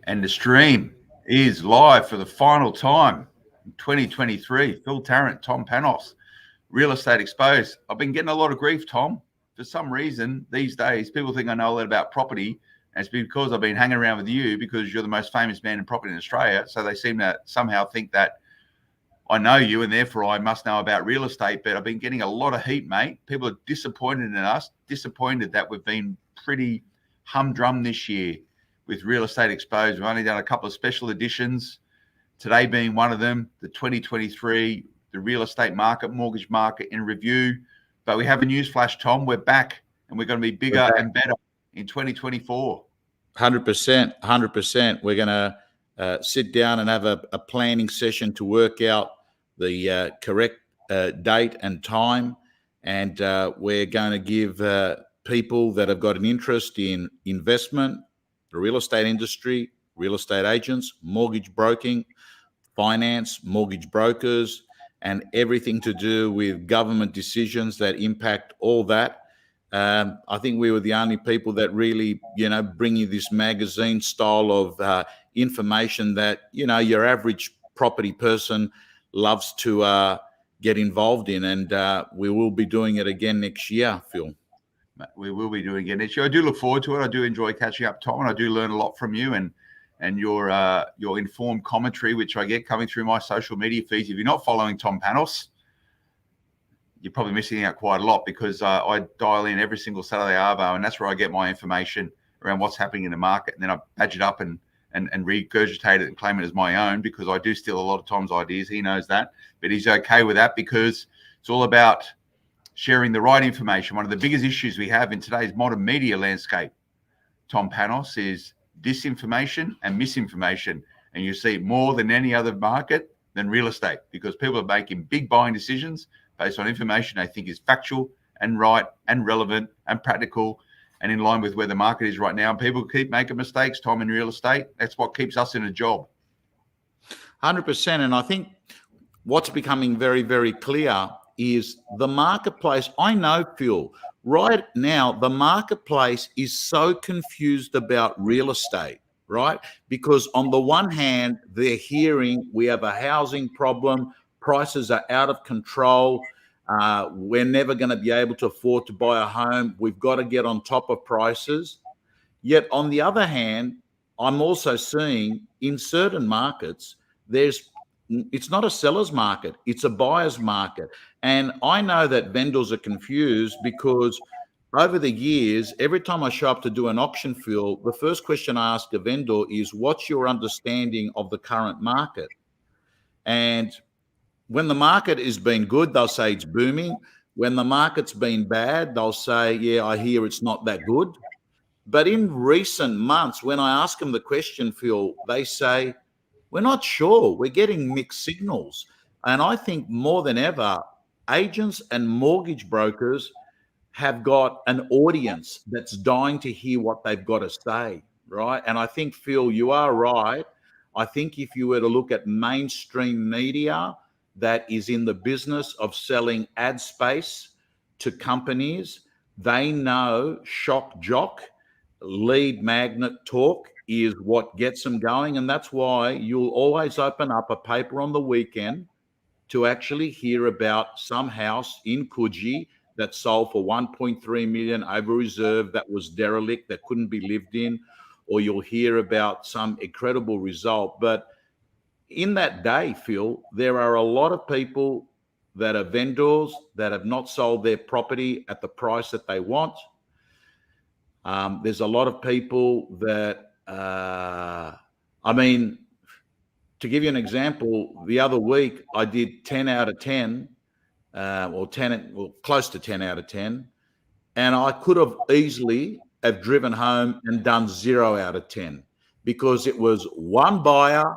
And the stream is live for the final time in 2023. Phil Tarrant, Tom Panos, Real Estate Exposed. I've been getting a lot of grief, Tom. For some reason, these days, people think I know a lot about property. And it's because I've been hanging around with you because you're the most famous man in property in Australia. So they seem to somehow think that I know you and therefore I must know about real estate. But I've been getting a lot of heat, mate. People are disappointed in us, disappointed that we've been pretty humdrum this year with Real Estate Exposed. We've only done a couple of special editions, today being one of them, the 2023, the real estate market, mortgage market in review. But we have a news flash, Tom. We're back and we're going to be bigger and better in 2024. 100%, 100%. We're going to sit down and have a planning session to work out the correct date and time. And we're going to give people that have got an interest in investment, the real estate industry, real estate agents, mortgage broking, finance, mortgage brokers, and everything to do with government decisions that impact all that. I think we were the only people that really, bring you this magazine style of information that, your average property person loves to get involved in. And we will be doing it again next year, Phil. We will be doing it next year. I do look forward to it. I do enjoy catching up, Tom, and I do learn a lot from you and your informed commentary, which I get coming through my social media feeds. If you're not following Tom Panos, you're probably missing out quite a lot because I dial in every single Saturday arvo, and that's where I get my information around what's happening in the market, and then I badge it up and regurgitate it and claim it as my own because I do steal a lot of Tom's ideas. He knows that, but he's okay with that because it's all about sharing the right information. One of the biggest issues we have in today's modern media landscape, Tom Panos, is disinformation and misinformation. And you see more than any other market than real estate because people are making big buying decisions based on information they think is factual and right and relevant and practical and in line with where the market is right now. And people keep making mistakes, Tom, in real estate. That's what keeps us in a job. 100%. And I think what's becoming very, very clear is the marketplace. I know, Phil, right now, the marketplace is so confused about real estate, right? Because on the one hand, they're hearing we have a housing problem, prices are out of control, we're never going to be able to afford to buy a home, we've got to get on top of prices. Yet on the other hand, I'm also seeing in certain markets, it's not a seller's market, it's a buyer's market. And I know that vendors are confused because over the years, every time I show up to do an auction, Phil, the first question I ask a vendor is, what's your understanding of the current market? And when the market has been good, they'll say it's booming. When the market's been bad, they'll say, yeah, I hear it's not that good. But in recent months, when I ask them the question, Phil, they say, we're not sure. We're getting mixed signals. And I think more than ever, agents and mortgage brokers have got an audience that's dying to hear what they've got to say, right? And I think, Phil, you are right. I think if you were to look at mainstream media that is in the business of selling ad space to companies, they know shock jock, lead magnet talk is what gets them going. And that's why you'll always open up a paper on the weekend to actually hear about some house in Coogee that sold for 1.3 million over reserve that was derelict, that couldn't be lived in, or you'll hear about some incredible result. But in that day, Phil, there are a lot of people that are vendors that have not sold their property at the price that they want. There's a lot of people that, to give you an example, the other week I did 10 out of 10, close to 10 out of 10, and I could have easily have driven home and done 0 out of 10 because it was one buyer,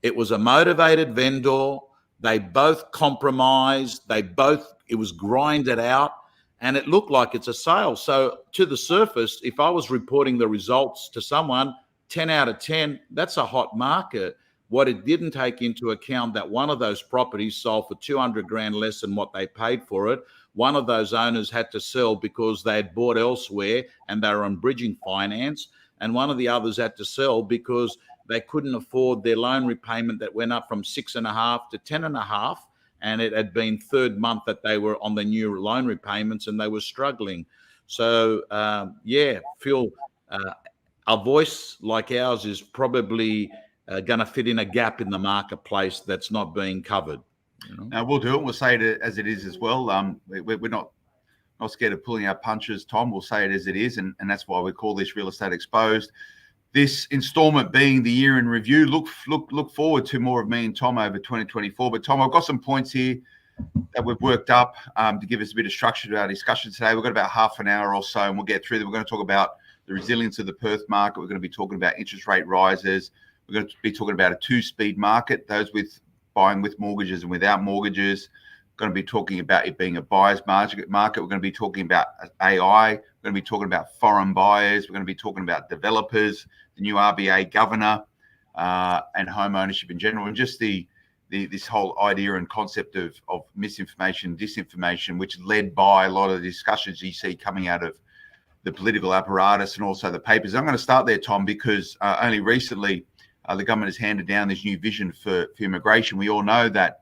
it was a motivated vendor, they both compromised, it was grinded out, and it looked like it's a sale. So to the surface, if I was reporting the results to someone, 10 out of 10, that's a hot market. What it didn't take into account that one of those properties sold for 200 grand less than what they paid for it. One of those owners had to sell because they had bought elsewhere and they were on bridging finance. And one of the others had to sell because they couldn't afford their loan repayment that went up from 6.5 to 10.5, and it had been third month that they were on the new loan repayments and they were struggling. So Phil, a voice like ours is probably going to fit in a gap in the marketplace that's not being covered. No, we'll do it. We'll say it as it is as well. We're not scared of pulling our punches, Tom. We'll say it as it is, and that's why we call this Real Estate Exposed. This installment being the year in review. Look forward to more of me and Tom over 2024. But Tom, I've got some points here that we've worked up to give us a bit of structure to our discussion today. We've got about half an hour or so, and we'll get through them. We're going to talk about the resilience of the Perth market. We're going to be talking about interest rate rises. We're going to be talking about a two-speed market, those with buying with mortgages and without mortgages. We're going to be talking about it being a buyer's market. We're going to be talking about AI. We're going to be talking about foreign buyers. We're going to be talking about developers, the new RBA governor, and home ownership in general, and just this whole idea and concept of misinformation, disinformation, which led by a lot of the discussions you see coming out of the political apparatus and also the papers. I'm going to start there, Tom, because only recently the government has handed down this new vision for immigration. We all know that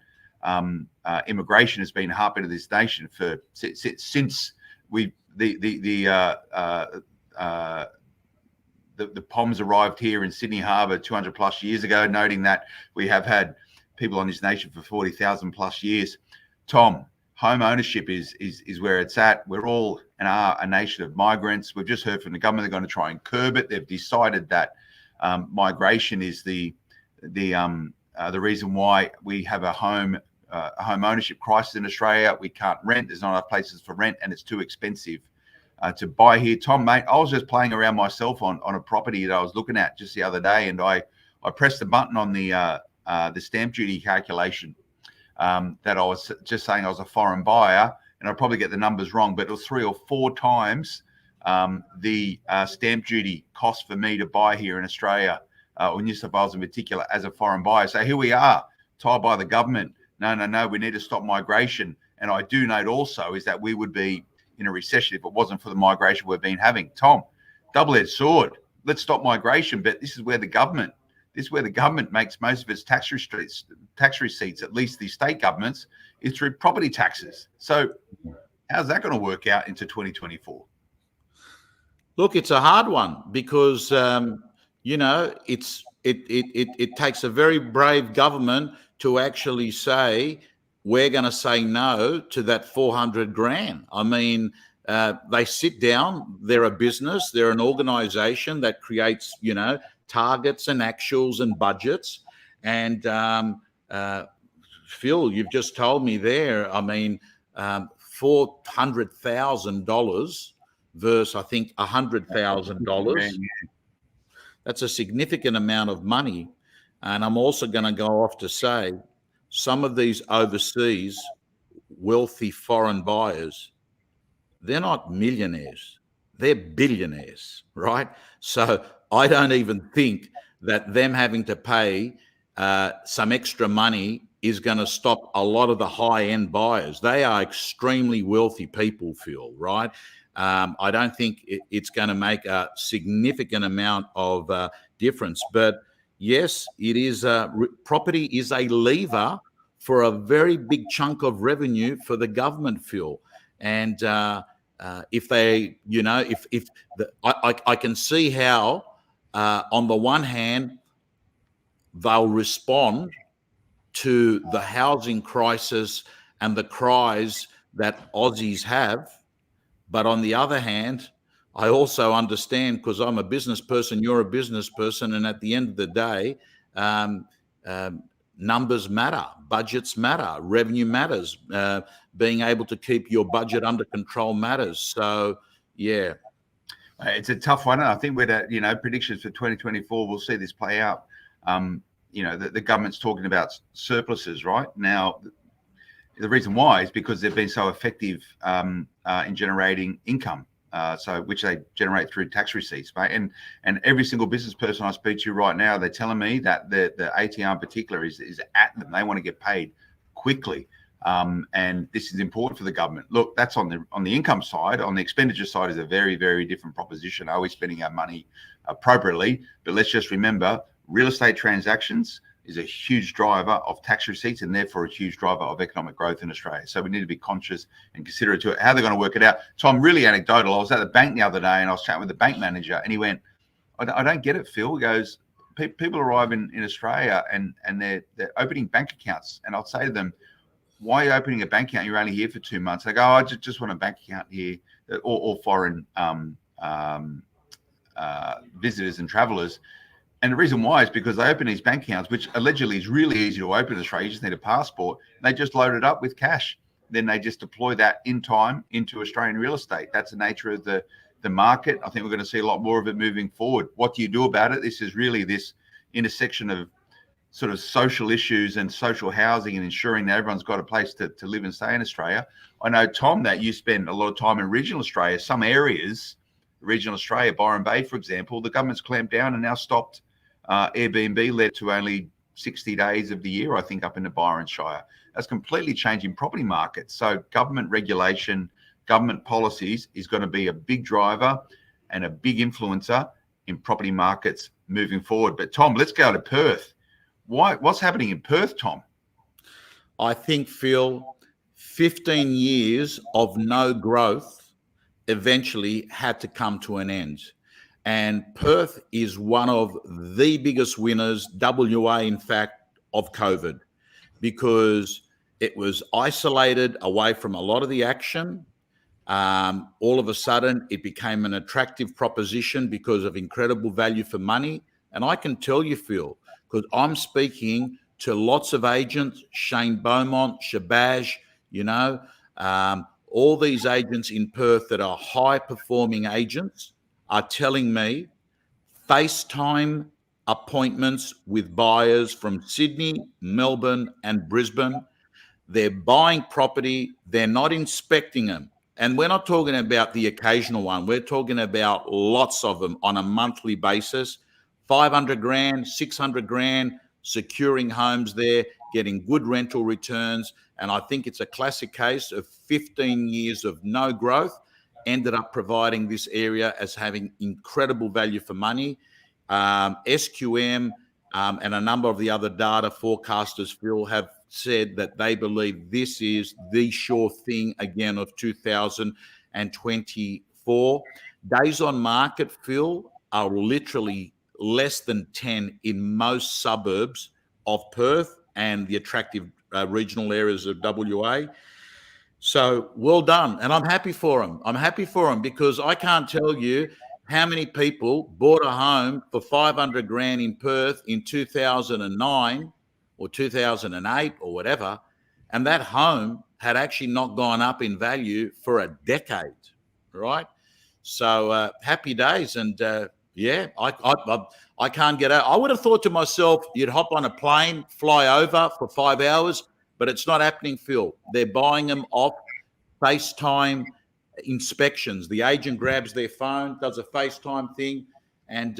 immigration has been a heartbeat of this nation since the POMs arrived here in Sydney Harbour 200 plus years ago, noting that we have had people on this nation for 40,000 plus years. Tom, home ownership is where it's at. We're all and are a nation of migrants. We've just heard from the government they're going to try and curb it. They've decided that migration is the reason why we have a home ownership crisis in Australia. We can't rent. There's not enough places for rent, and it's too expensive to buy here. Tom, mate, I was just playing around myself on a property that I was looking at just the other day, and I pressed the button on the stamp duty calculation that I was just saying I was a foreign buyer, and I'll probably get the numbers wrong, but it was 3 or 4 times the stamp duty cost for me to buy here in Australia, or New South Wales in particular, as a foreign buyer. So here we are, told by the government, no, we need to stop migration. And I do note also is that we would be in a recession if it wasn't for the migration we've been having. Tom, double-edged sword. Let's stop migration, but this is where the government makes most of its tax receipts, at least the state governments, is through property taxes. So how's that going to work out into 2024? Look, it's a hard one because it takes a very brave government to actually say we're going to say no to that 400 grand. I mean, they sit down. They're a business. They're an organisation that creates, targets and actuals and budgets. And Phil, you've just told me there. I mean, $400,000 versus I think $100,000. That's a significant amount of money. And I'm also going to go off to say some of these overseas wealthy foreign buyers, they're not millionaires, they're billionaires, right? So I don't even think that them having to pay some extra money is going to stop a lot of the high-end buyers. They are extremely wealthy people, Phil, right? I don't think it's going to make a significant amount of difference. But yes, it is. Property is a lever for a very big chunk of revenue for the government, Phil. And if they, I can see how, on the one hand, they'll respond to the housing crisis and the cries that Aussies have. But on the other hand, I also understand, because I'm a business person, you're a business person, and at the end of the day, numbers matter, budgets matter, revenue matters, being able to keep your budget under control matters. So, yeah. It's a tough one. I think with predictions for 2024, we'll see this play out. The government's talking about surpluses right now. The reason why is because they've been so effective in generating income, which they generate through tax receipts, mate. And every single business person I speak to right now, they're telling me that the ATR in particular is at them. They want to get paid quickly, and this is important for the government. Look, that's on the income side. On the expenditure side is a very, very different proposition. Are we spending our money appropriately? But let's just remember, real estate transactions is a huge driver of tax receipts and therefore a huge driver of economic growth in Australia. So we need to be conscious and considerate to it, how they're going to work it out. Tom, really anecdotal. I was at the bank the other day and I was chatting with the bank manager and he went, I don't get it, Phil. He goes, people arrive in Australia and they're opening bank accounts. And I'll say to them, why are you opening a bank account? You're only here for 2 months. They go, I just want a bank account here, or foreign visitors and travelers. And the reason why is because they open these bank accounts, which allegedly is really easy to open in Australia. You just need a passport. They just load it up with cash. Then they just deploy that in time into Australian real estate. That's the nature of the market. I think we're going to see a lot more of it moving forward. What do you do about it? This is really this intersection of sort of social issues and social housing and ensuring that everyone's got a place to live and stay in Australia. I know, Tom, that you spend a lot of time in regional Australia. Some areas, regional Australia, Byron Bay, for example, the government's clamped down and now stopped Airbnb led to only 60 days of the year, I think, up in the Byron Shire. That's completely changing property markets. So government regulation, government policies is going to be a big driver and a big influencer in property markets moving forward. But Tom, let's go to Perth. What's happening in Perth, Tom? I think, Phil, 15 years of no growth eventually had to come to an end. And Perth is one of the biggest winners, WA, in fact, of COVID, because it was isolated away from a lot of the action. All of a sudden, it became an attractive proposition because of incredible value for money. And I can tell you, Phil, because I'm speaking to lots of agents, Shane Beaumont, Shabazz, all these agents in Perth that are high-performing agents are telling me FaceTime appointments with buyers from Sydney, Melbourne, and Brisbane. They're buying property. They're not inspecting them. And we're not talking about the occasional one. We're talking about lots of them on a monthly basis, 500 grand, 600 grand, securing homes there, getting good rental returns. And I think it's a classic case of 15 years of no growth ended up providing this area as having incredible value for money. SQM and a number of the other data forecasters, Phil, have said that they believe this is the sure thing again of 2024. Days on market, Phil, are literally less than 10 in most suburbs of Perth and the attractive regional areas of WA. So well done. And I'm happy for them. I'm happy for them because I can't tell you how many people bought a home for 500 grand in Perth in 2009 or 2008 or whatever. And that home had actually not gone up in value for a decade, right? So happy days. And I can't get out. I would have thought to myself, you'd hop on a plane, fly over for 5 hours, but it's not happening, Phil. They're buying them off FaceTime inspections. The agent grabs their phone, does a FaceTime thing, and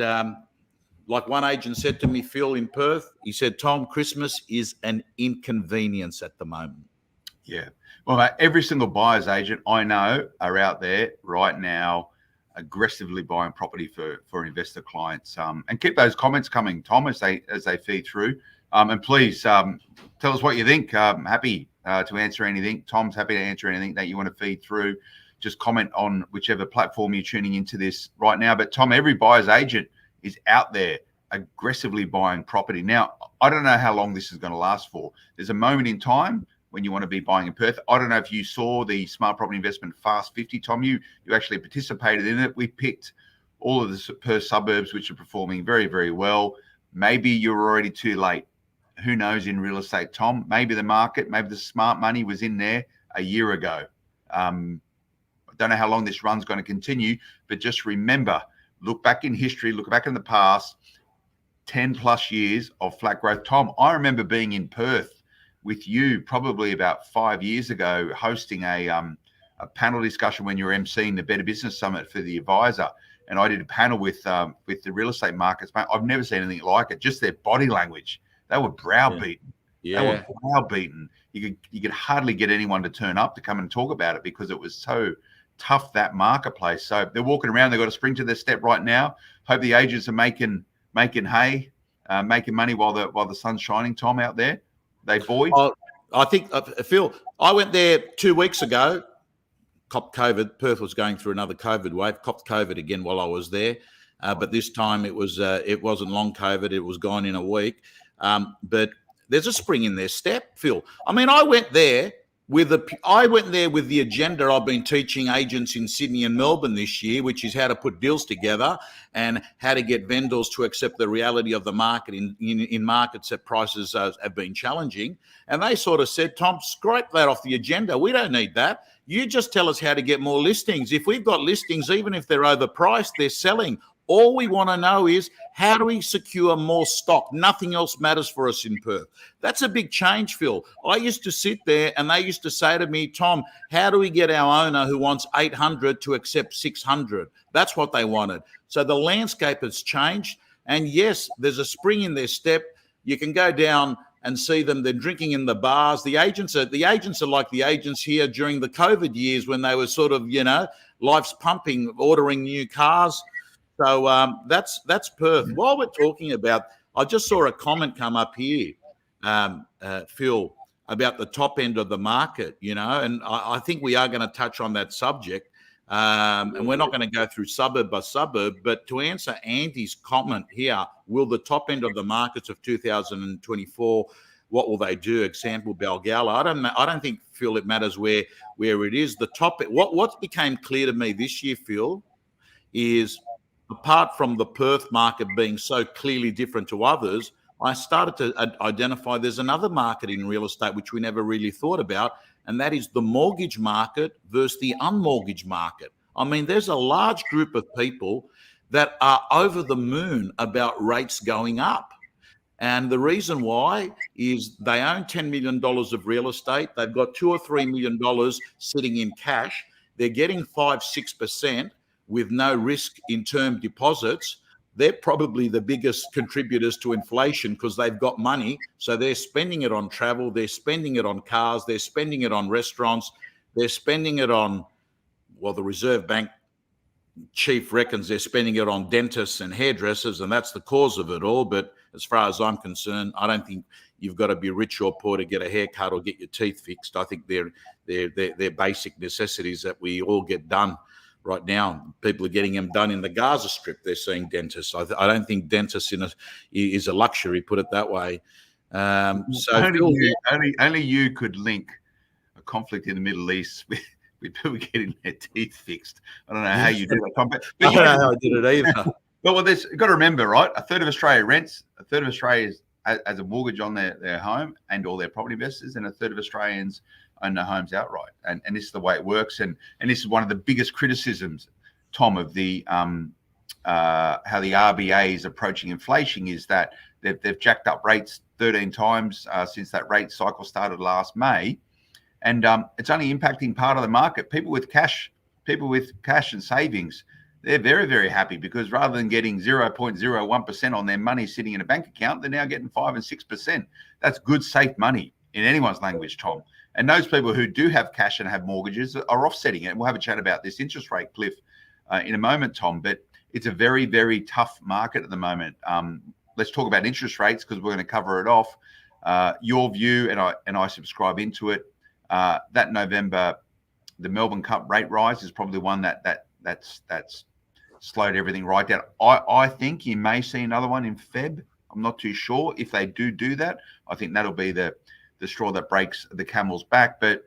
like one agent said to me, Phil, in Perth, he said, Tom, Christmas is an inconvenience at the moment. Yeah. Well, mate, every single buyer's agent I know are out there right now aggressively buying property for investor clients. And keep those comments coming, Tom, as they feed through. And please tell us what you think. Happy to answer anything. Tom's happy to answer anything that you want to feed through. Just comment on whichever platform you're tuning into this right now. But Tom, every buyer's agent is out there aggressively buying property. Now, I don't know how long this is going to last for. There's a moment in time when you want to be buying in Perth. I don't know if you saw the Smart Property Investment Fast 50, Tom. You actually participated in it. We picked all of the Perth suburbs which are performing very, very well. Maybe you're already too late. Who knows in real estate, Tom? Maybe the market, maybe the smart money was in there a year ago. I don't know how long this run's going to continue, but just remember, look back in history, look back in the past, 10 plus years of flat growth. Tom, I remember being in Perth with you probably about 5 years ago, hosting a panel discussion when you were emceeing the Better Business Summit for the advisor. And I did a panel with the real estate markets. I've never seen anything like it. Just their body language. They were browbeaten. Yeah. They were browbeaten. You could hardly get anyone to turn up to come and talk about it because it was so tough, that marketplace. So they're walking around. They've got a spring to their step right now. Hope the agents are making hay making money while the sun's shining, Tom, out there? They buoyed? I think, Phil, I went there 2 weeks ago, copped COVID. Perth was going through another COVID wave, copped COVID again while I was there. But this time it wasn't long COVID. It was gone in a week. But there's a spring in their step, Phil. I mean, I went there with the agenda I've been teaching agents in Sydney and Melbourne this year, which is how to put deals together and how to get vendors to accept the reality of the market in markets that prices have been challenging. And they sort of said, Tom, scrape that off the agenda. We don't need that. You just tell us how to get more listings. If we've got listings, even if they're overpriced, they're selling. All we want to know is, how do we secure more stock? Nothing else matters for us in Perth. That's a big change, Phil. I used to sit there and they used to say to me, Tom, how do we get our owner who wants 800 to accept 600? That's what they wanted. So the landscape has changed. And yes, there's a spring in their step. You can go down and see them. They're drinking in the bars. The agents are like the agents here during the COVID years when they were sort of, life's pumping, ordering new cars. So that's Perth. While we're talking about, I just saw a comment come up here, Phil, about the top end of the market, and I think we are going to touch on that subject. And we're not going to go through suburb by suburb, but to answer Andy's comment here, will the top end of the markets of 2024, what will they do? Example, Balgala. I don't think, Phil, it matters where it is. The top, what became clear to me this year, Phil, is apart from the Perth market being so clearly different to others, I started to identify there's another market in real estate which we never really thought about, and that is the mortgage market versus the unmortgaged market. I mean, there's a large group of people that are over the moon about rates going up. And the reason why is they own $10 million of real estate. They've got $2 or $3 million sitting in cash. They're getting 5-6%. With no risk in term deposits. They're probably the biggest contributors to inflation because they've got money. So they're spending it on travel. They're spending it on cars. They're spending it on restaurants. They're spending it on, well, the Reserve Bank chief reckons they're spending it on dentists and hairdressers, and that's the cause of it all. But as far as I'm concerned, I don't think you've got to be rich or poor to get a haircut or get your teeth fixed. I think they're basic necessities that we all get done. Right now, people are getting them done in the Gaza Strip. They're seeing dentists. I don't think dentists is a luxury, put it that way. So only you could link a conflict in the Middle East with people getting their teeth fixed. I don't know how you do that, Tom. But I don't know how I did it either. Well, there's got to remember, right? A third of Australia rents. A third of Australia has a mortgage on their home and all their property investors, and a third of Australians own their homes outright. And this is the way it works. And this is one of the biggest criticisms, Tom, of the how the RBA is approaching inflation is that they've jacked up rates 13 times since that rate cycle started last May. And it's only impacting part of the market. People with cash and savings, they're very, very happy because rather than getting 0.01% on their money sitting in a bank account, they're now getting 5 and 6%. That's good, safe money in anyone's language, Tom. And those people who do have cash and have mortgages are offsetting it. And we'll have a chat about this interest rate cliff in a moment, Tom. But it's a very, very tough market at the moment. Let's talk about interest rates because we're going to cover it off. Your view, and I subscribe into it. That November, the Melbourne Cup rate rise is probably one that's slowed everything right down. I think you may see another one in Feb. I'm not too sure. If they do that, I think that'll be the straw that breaks the camel's back. But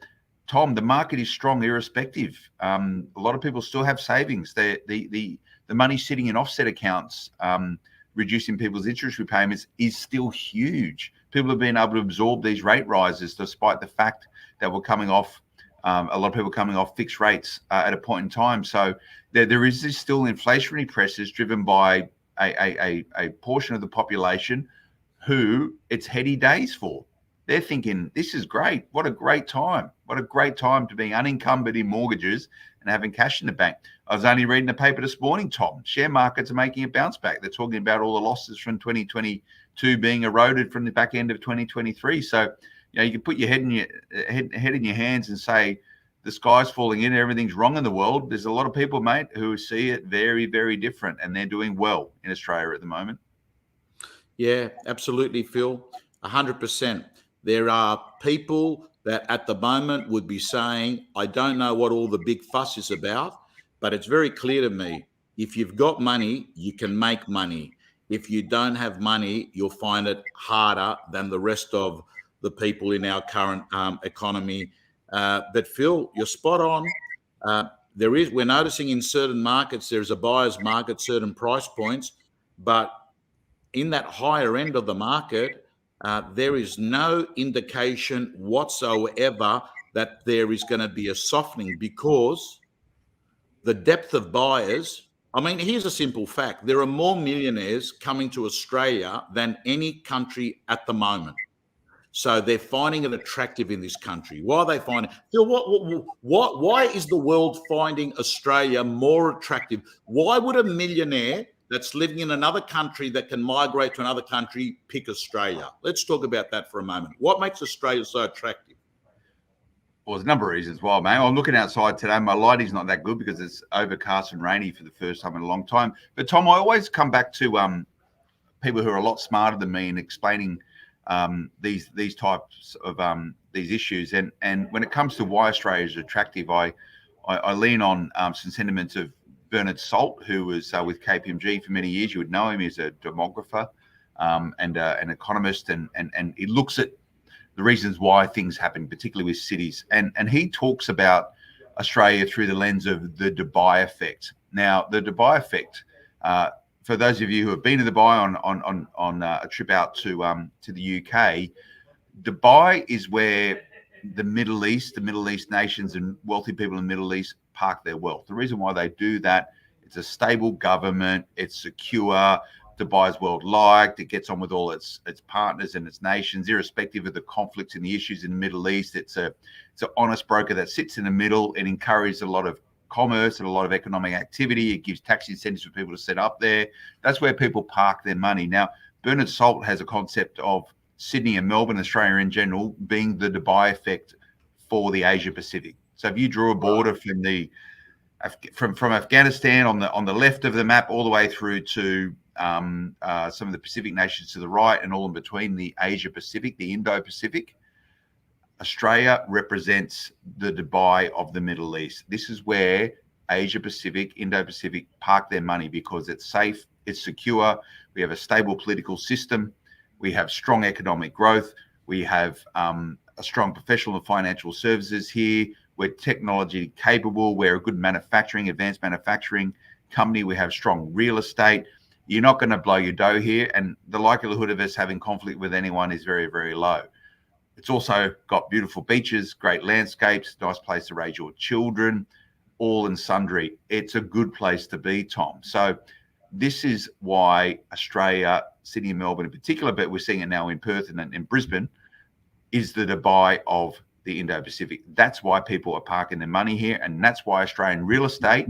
Tom, the market is strong irrespective. A lot of people still have savings. The money sitting in offset accounts, reducing people's interest repayments is still huge. People have been able to absorb these rate rises despite the fact that we're coming off, a lot of people coming off fixed rates at a point in time. So there is this still inflationary pressures driven by a portion of the population who it's heady days for. They're thinking, this is great. What a great time. What a great time to be unencumbered in mortgages and having cash in the bank. I was only reading the paper this morning, Tom. Share markets are making a bounce back. They're talking about all the losses from 2022 being eroded from the back end of 2023. So, you can put your head in your hands and say, the sky's falling in, everything's wrong in the world. There's a lot of people, mate, who see it very, very different, and they're doing well in Australia at the moment. Yeah, absolutely, Phil. 100%. There are people that at the moment would be saying, I don't know what all the big fuss is about, but it's very clear to me. If you've got money, you can make money. If you don't have money, you'll find it harder than the rest of the people in our current economy. But Phil, you're spot on. We're noticing in certain markets, there's a buyer's market, certain price points, but in that higher end of the market, there is no indication whatsoever that there is going to be a softening because the depth of buyers. I mean, here's a simple fact: there are more millionaires coming to Australia than any country at the moment. So they're finding it attractive in this country. Why are they finding? Phil, why is the world finding Australia more attractive? Why would a millionaire that's living in another country that can migrate to another country pick Australia? Let's talk about that for a moment. What makes Australia so attractive? Well, there's a number of reasons why, mate. I'm looking outside today. My lighting's not that good because it's overcast and rainy for the first time in a long time. But Tom, I always come back to people who are a lot smarter than me in explaining these types of these issues. And when it comes to why Australia is attractive, I lean on some sentiments of Bernard Salt, who was with KPMG for many years. You would know him. He's a demographer and an economist, and he looks at the reasons why things happen, particularly with cities. And he talks about Australia through the lens of the Dubai effect. Now, the Dubai effect, for those of you who have been to Dubai on a trip out to the UK, Dubai is where the Middle East nations and wealthy people in the Middle East park their wealth. The reason why they do that, it's a stable government, it's secure. Dubai's world liked. It gets on with all its partners and its nations, irrespective of the conflicts and the issues in the Middle East. It's an honest broker that sits in the middle and encourages a lot of commerce and a lot of economic activity. It gives tax incentives for people to set up there. That's where people park their money. Now, Bernard Salt has a concept of Sydney and Melbourne, Australia in general, being the Dubai effect for the Asia Pacific. So if you drew a border from Afghanistan on the left of the map all the way through to some of the Pacific nations to the right and all in between, the Asia Pacific, the Indo-Pacific, Australia represents the Dubai of the Middle East. This is where Asia Pacific, Indo-Pacific park their money because it's safe, it's secure. We have a stable political system. We have strong economic growth. We have a strong professional and financial services here. We're technology capable. We're a good advanced manufacturing company. We have strong real estate. You're not going to blow your dough here. And the likelihood of us having conflict with anyone is very, very low. It's also got beautiful beaches, great landscapes, nice place to raise your children, all and sundry. It's a good place to be, Tom. So this is why Australia, Sydney and Melbourne in particular, but we're seeing it now in Perth and in Brisbane, is the Dubai of the Indo-Pacific. That's why people are parking their money here. And that's why Australian real estate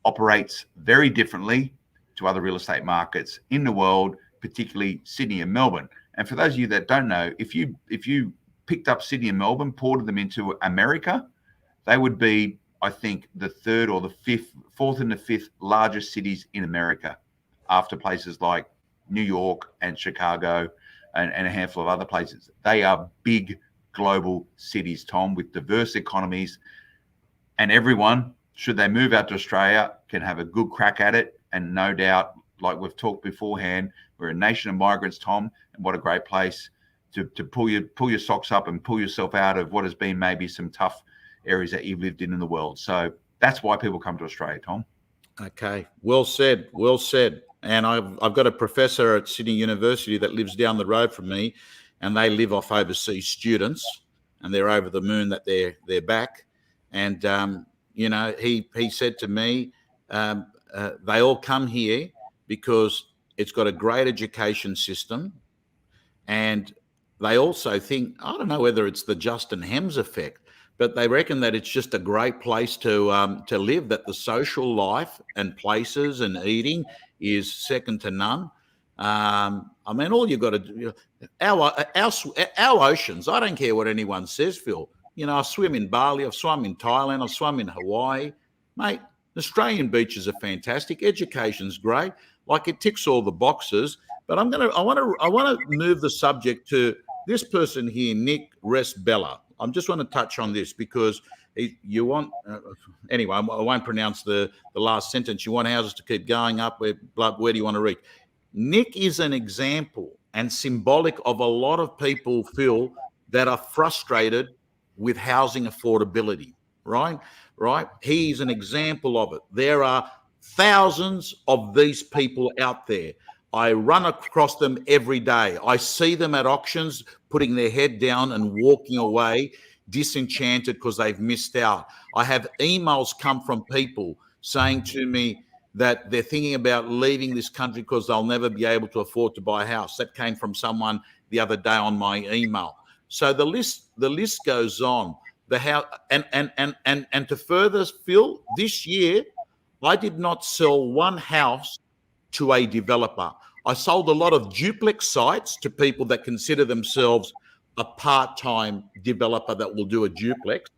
operates very differently to other real estate markets in the world, particularly Sydney and Melbourne. And for those of you that don't know, if you picked up Sydney and Melbourne, ported them into America, they would be, I think, the third or the fourth and the fifth largest cities in America, after places like New York and Chicago and a handful of other places. They are big global cities, Tom, with diverse economies, and everyone, should they move out to Australia, can have a good crack at it. And no doubt, like we've talked beforehand, we're a nation of migrants, Tom, and what a great place to pull your socks up and pull yourself out of what has been maybe some tough areas that you've lived in the world. So that's why people come to Australia, Tom. Okay, well said, well said. And I've got a professor at Sydney University that lives down the road from me, and they live off overseas students, and they're over the moon that they're back. And he said to me, they all come here because it's got a great education system, and they also think, I don't know whether it's the Justin Hems effect, but they reckon that it's just a great place to live, that the social life and places and eating is second to none. I mean, all you've got to do, our oceans, I don't care what anyone says, Phil. You know, I swim in Bali, I've swum in Thailand, I've swum in Hawaii. Mate, Australian beaches are fantastic. Education's great. Like, it ticks all the boxes. But I want to move the subject to this person here, Nick Resbella. I just want to touch on this because anyway, I won't pronounce the last sentence. You want houses to keep going up. Where do you want to reach? Nick is an example and symbolic of a lot of people, Phil, that are frustrated with housing affordability, right? He's an example of it. There are thousands of these people out there. I run across them every day. I see them at auctions putting their head down and walking away disenchanted because they've missed out. I have emails come from people saying to me that they're thinking about leaving this country because they'll never be able to afford to buy a house. That came from someone the other day on my email. So the list goes on. The house and to further, Phil, this year I did not sell one house to a developer. I sold a lot of duplex sites to people that consider themselves a part-time developer that will do a duplex.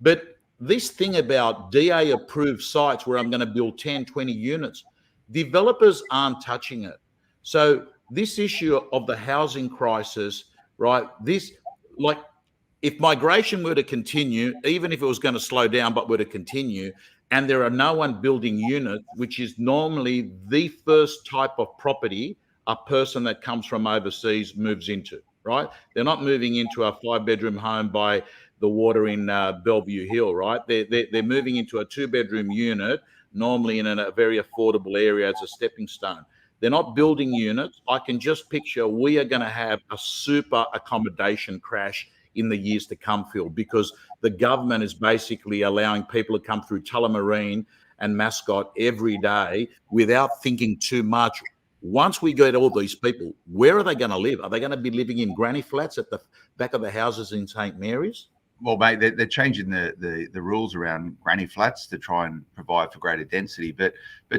But this thing about DA approved sites where I'm going to build 10, 20 units, developers aren't touching it. So this issue of the housing crisis, right? If migration were to continue, even if it was going to slow down, but were to continue, and there are no one building units, which is normally the first type of property a person that comes from overseas moves into, right? They're not moving into a 5-bedroom home by the water in Bellevue Hill, right? They're moving into a 2-bedroom unit, normally in a very affordable area as a stepping stone. They're not building units. I can just picture we are going to have a super accommodation crash in the years to come, Phil, because the government is basically allowing people to come through Tullamarine and Mascot every day without thinking too much. Once we get all these people, where are they going to live? Are they going to be living in granny flats at the back of the houses in St. Mary's? Well, mate, they're changing the rules around granny flats to try and provide for greater density. But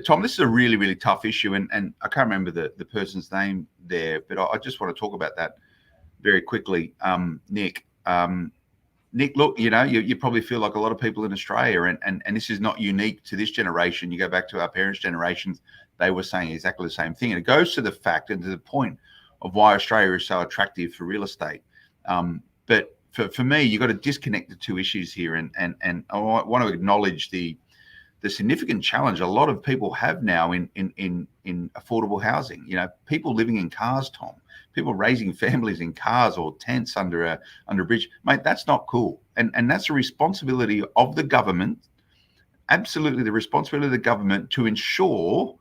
Tom, this is a really, really tough issue. And I can't remember the person's name there, but I just want to talk about that very quickly. Nick, look, you probably feel like a lot of people in Australia, and this is not unique to this generation. You go back to our parents' generations, they were saying exactly the same thing. And it goes to the fact and to the point of why Australia is so attractive for real estate. But for me, you've got to disconnect the two issues here. And I want to acknowledge the significant challenge a lot of people have now in affordable housing. People living in cars, Tom, people raising families in cars or tents under a bridge. Mate, that's not cool. And that's a responsibility of the government, absolutely the responsibility of the government to ensure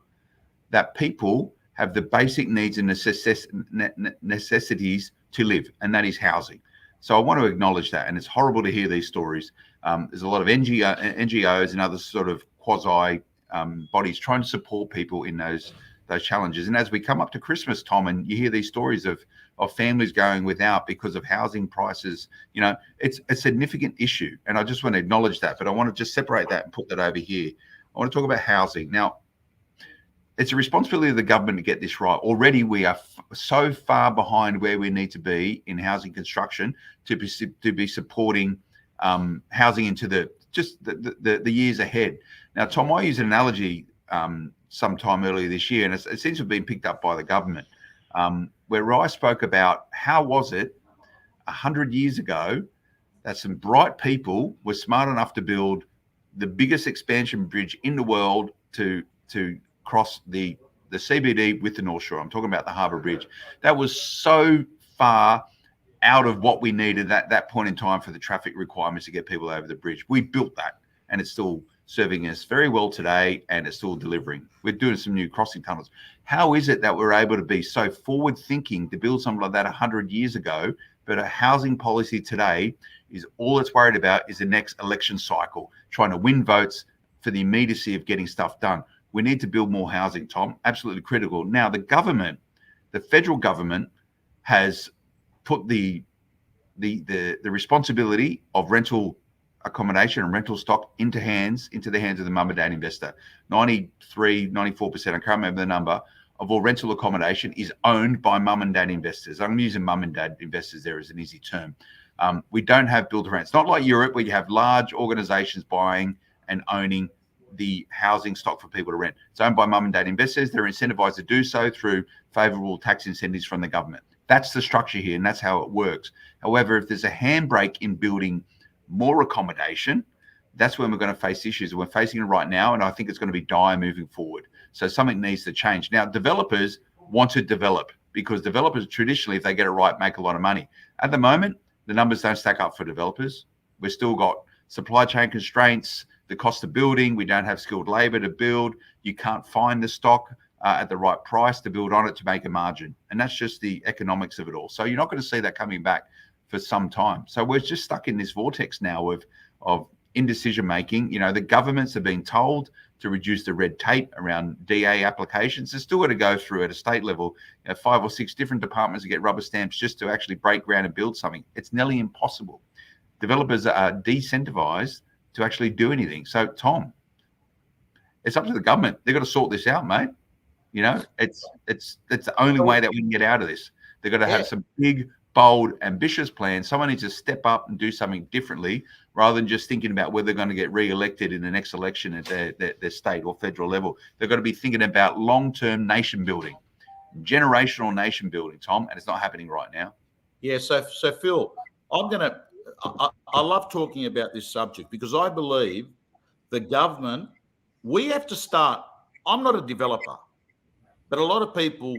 that people have the basic needs and necessities to live, and that is housing. So I want to acknowledge that. And it's horrible to hear these stories. There's a lot of NGOs and other sort of quasi bodies trying to support people in those challenges. And as we come up to Christmas, Tom, and you hear these stories of families going without because of housing prices, it's a significant issue. And I just want to acknowledge that. But I want to just separate that and put that over here. I want to talk about housing. Now, it's a responsibility of the government to get this right. Already we are so far behind where we need to be in housing construction to be supporting housing into the years ahead. Now, Tom, I used an analogy sometime earlier this year, and it seems to have been picked up by the government, where I spoke about how was it 100 years ago that some bright people were smart enough to build the biggest expansion bridge in the world to cross the CBD with the North Shore. I'm talking about the Harbour Bridge. That was so far out of what we needed at that point in time for the traffic requirements to get people over the bridge. We built that, and it's still serving us very well today, and it's still delivering. We're doing some new crossing tunnels. How is it that we're able to be so forward thinking to build something like that 100 years ago, but a housing policy today is all it's worried about is the next election cycle, trying to win votes for the immediacy of getting stuff done? We need to build more housing, Tom. Absolutely critical. Now, the government, the federal government, has put the responsibility of rental accommodation and rental stock into the hands of the mum and dad investor. 93, 94%, I can't remember the number, of all rental accommodation is owned by mum and dad investors. I'm using mum and dad investors there as an easy term. We don't have build to rent. It's not like Europe where you have large organizations buying and owning the housing stock for people to rent. It's owned by mum and dad investors. They're incentivized to do so through favorable tax incentives from the government. That's the structure here, and that's how it works. However, if there's a handbrake in building more accommodation, that's when we're going to face issues. We're facing it right now, and I think it's going to be dire moving forward. So something needs to change. Now, developers want to develop because developers traditionally, if they get it right, make a lot of money. At the moment, the numbers don't stack up for developers. We've still got supply chain constraints, the cost of building. We don't have skilled labor to build. You can't find the stock at the right price to build on it to make a margin. And that's just the economics of it all. So you're not going to see that coming back for some time. So we're just stuck in this vortex now of indecision making. You know, the governments have been told to reduce the red tape around DA applications. They're still got to go through at a state level, 5 or 6 different departments to get rubber stamps just to actually break ground and build something. It's nearly impossible. Developers are decentivized to actually do anything. So, Tom, it's up to the government. They've got to sort this out, mate. You know, it's the only way that we can get out of this. They've got to have some big, bold, ambitious plans. Someone needs to step up and do something differently rather than just thinking about whether they're going to get re-elected in the next election at their state or federal level. They've got to be thinking about long-term nation building, generational nation building, Tom, and it's not happening right now. Yeah, so Phil, I love talking about this subject because I believe the government, we have to start. I'm not a developer, but a lot of people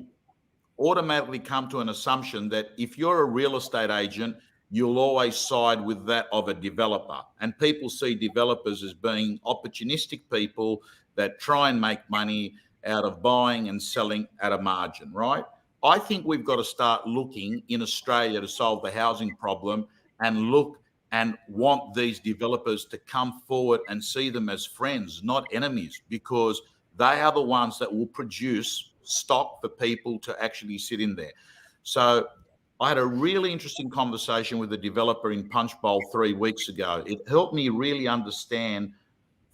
automatically come to an assumption that if you're a real estate agent, you'll always side with that of a developer. And people see developers as being opportunistic people that try and make money out of buying and selling at a margin, right? I think we've got to start looking in Australia to solve the housing problem and look and want these developers to come forward and see them as friends, not enemies, because they are the ones that will produce stock for people to actually sit in there. So I had a really interesting conversation with a developer in Punchbowl 3 weeks ago. It helped me really understand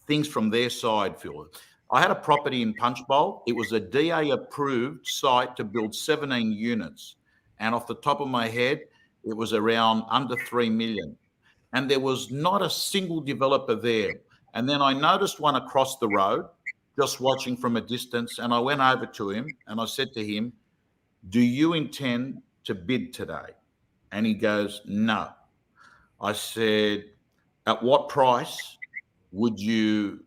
things from their side, Phil. I had a property in Punchbowl. It was a DA-approved site to build 17 units. And off the top of my head, it was around under 3 million. And there was not a single developer there. And then I noticed one across the road, just watching from a distance. And I went over to him and I said to him, "Do you intend to bid today?" And he goes, "No." I said, "At what price would you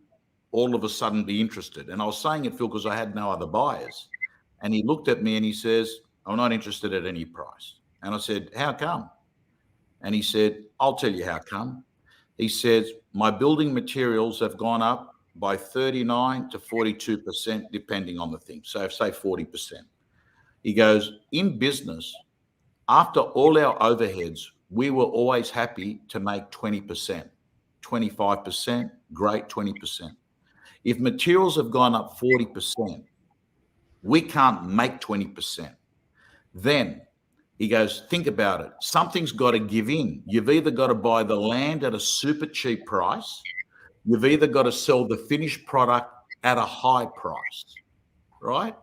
all of a sudden be interested?" And I was saying it, Phil, because I had no other buyers. And he looked at me and he says, "I'm not interested at any price." And I said, "How come?" And he said, "I'll tell you how come." He says, "My building materials have gone up by 39 to 42%, depending on the thing. So say 40%. He goes, "In business, after all our overheads, we were always happy to make 20%, 25%, great, 20%. If materials have gone up 40%, we can't make 20%. Then," he goes, "think about it. Something's got to give in. You've either got to buy the land at a super cheap price, you've either got to sell the finished product at a high price, right?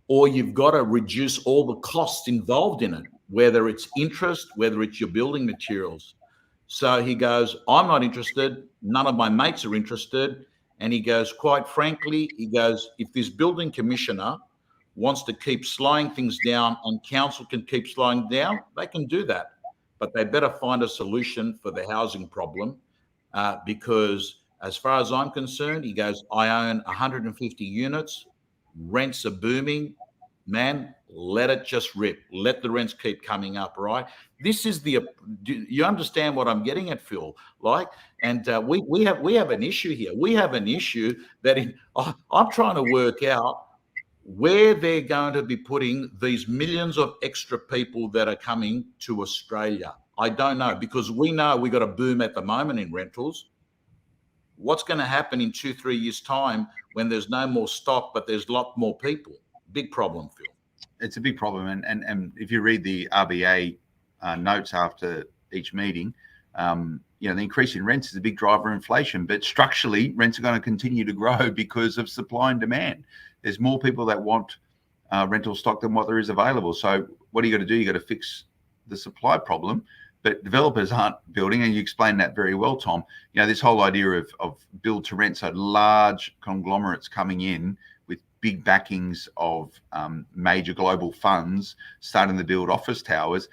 Or you've got to reduce all the costs involved in it, whether it's interest, whether it's your building materials." So he goes, "I'm not interested. None of my mates are interested." And he goes, "Quite frankly," he goes, "if this building commissioner wants to keep slowing things down and council can keep slowing down, they can do that. But they better find a solution for the housing problem because as far as I'm concerned," he goes, "I own 150 units. Rents are booming. Man, let it just rip. Let the rents keep coming up, right?" This is do you understand what I'm getting at, Phil? Like, and we have an issue here. We have an issue that I'm trying to work out where they're going to be putting these millions of extra people that are coming to Australia. I don't know, because we know we've got a boom at the moment in rentals. What's going to happen in 2-3 years' time when there's no more stock, but there's a lot more people? Big problem, Phil. It's a big problem. And if you read the RBA notes after each meeting, the increase in rents is a big driver of inflation, but structurally rents are going to continue to grow because of supply and demand. There's more people that want rental stock than what there is available. So what do you got to do? You got to fix the supply problem but developers aren't building, and you explained that very well, Tom. This whole idea of build to rent, so large conglomerates coming in with big backings of major global funds starting to build office towers.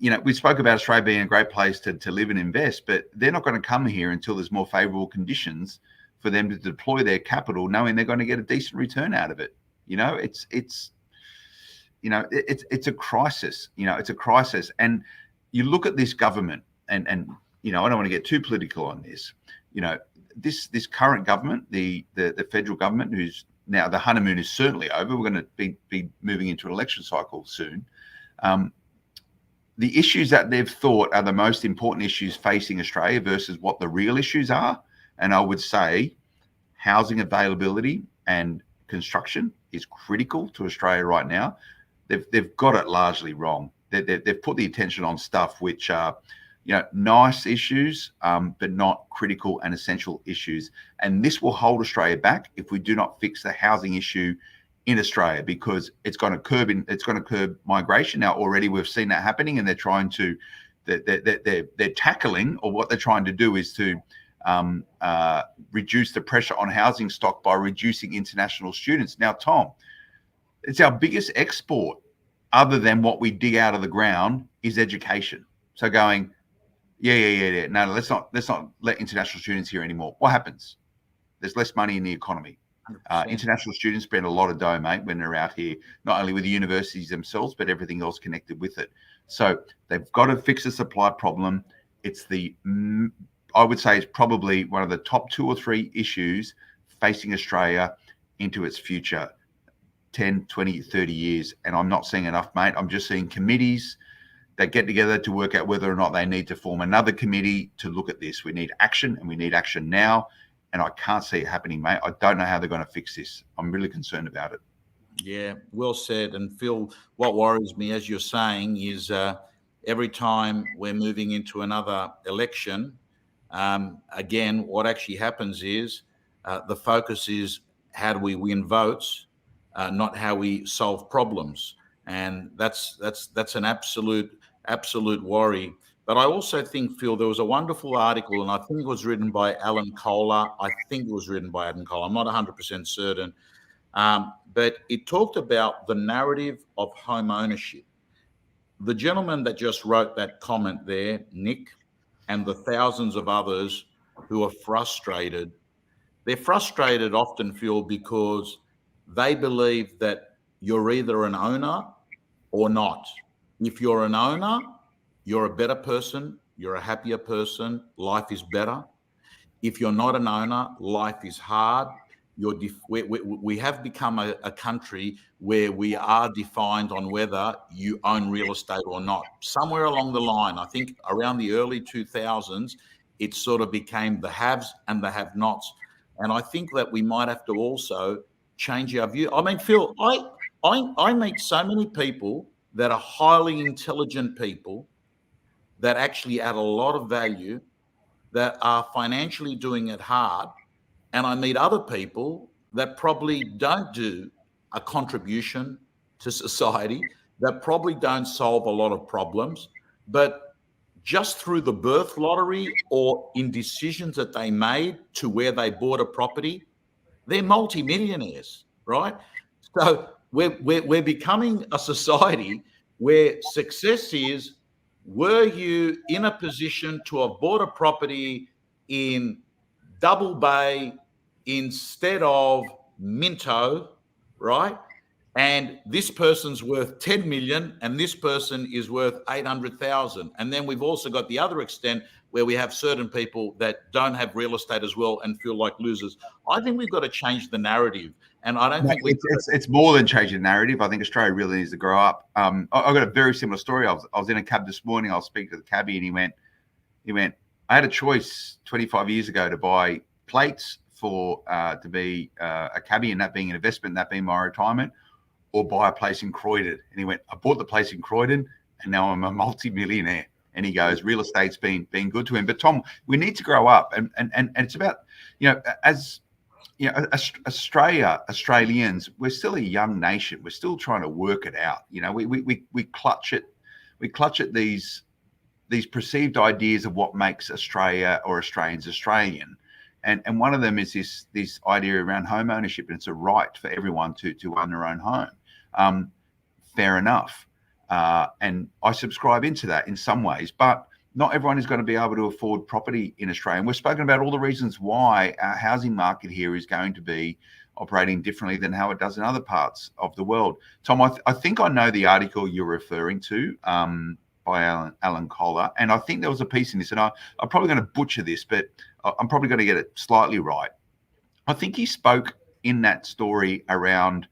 We spoke about Australia being a great place to live and invest, but they're not going to come here until there's more favorable conditions for them to deploy their capital, knowing they're going to get a decent return out of it. It's a crisis. It's a crisis. And you look at this government, and I don't want to get too political on this. This current government, the federal government, who's now, the honeymoon is certainly over. We're going to be moving into an election cycle soon. The issues that they've thought are the most important issues facing Australia versus what the real issues are. And I would say housing availability and construction is critical to Australia right now. They've got it largely wrong. They've put the attention on stuff which are, nice issues, but not critical and essential issues. And this will hold Australia back if we do not fix the housing issue in Australia, because it's going to curb migration. Now, already we've seen that happening, and they're trying to, they're tackling, or what they're trying to do is to reduce the pressure on housing stock by reducing international students. Now, Tom, it's our biggest export, other than what we dig out of the ground, is education. So going, yeah. No, let's not let international students here anymore. What happens? There's less money in the economy. International students spend a lot of dough, mate, when they're out here, not only with the universities themselves, but everything else connected with it. So they've got to fix the supply problem. I would say it's probably one of the top 2 or 3 issues facing Australia into its future 10, 20, 30 years. And I'm not seeing enough, mate. I'm just seeing committees that get together to work out whether or not they need to form another committee to look at this. We need action, and we need action now. And I can't see it happening, mate. I don't know how they're going to fix this. I'm really concerned about it. Yeah, well said. And Phil, what worries me, as you're saying, is every time we're moving into another election, again, what actually happens is the focus is how do we win votes, not how we solve problems. And that's an absolute worry. But I also think, Phil, there was a wonderful article, and I think it was written by Alan Kohler. I'm not 100% certain. But it talked about the narrative of home ownership. The gentleman that just wrote that comment there, Nick, and the thousands of others who are frustrated, they're frustrated often, Phil, because they believe that you're either an owner or not. If you're an owner, you're a better person, you're a happier person, life is better. If you're not an owner, life is hard. We have become a country where we are defined on whether you own real estate or not. Somewhere along the line, I think around the early 2000s, it sort of became the haves and the have-nots. And I think that we might have to also change our view. I mean, Phil, I meet so many people that are highly intelligent people that actually add a lot of value, that are financially doing it hard. And I meet other people that probably don't do a contribution to society, that probably don't solve a lot of problems, but just through the birth lottery or in decisions that they made to where they bought a property, they're multimillionaires, right? So we're becoming a society where success is, were you in a position to have bought a property in Double Bay instead of Minto, right? And this person's worth 10 million and this person is worth 800,000. And then we've also got the other extent where we have certain people that don't have real estate as well and feel like losers. I think we've got to change the narrative. And I don't think it's more than changing the narrative. I think Australia really needs to grow up. I've got a very similar story. I was in a cab this morning. I was speaking to the cabbie, and he went, I had a choice 25 years ago to buy plates for to be a cabbie, and that being an investment, that being my retirement, or buy a place in Croydon. And he went, I bought the place in Croydon, and now I'm a multi-millionaire. And he goes, real estate's been good to him. But Tom, we need to grow up, and it's about, as Australians, we're still a young nation. We're still trying to work it out. We clutch at these these perceived ideas of what makes Australia or Australians Australian. And one of them is this idea around home ownership, and it's a right for everyone to own their own home. Fair enough. And I subscribe into that in some ways, but not everyone is going to be able to afford property in Australia. And we've spoken about all the reasons why our housing market here is going to be operating differently than how it does in other parts of the world. Tom, I think I know the article you're referring to by Alan Kohler, and I think there was a piece in this, and I'm probably going to butcher this, but I'm probably going to get it slightly right. I think he spoke in that story around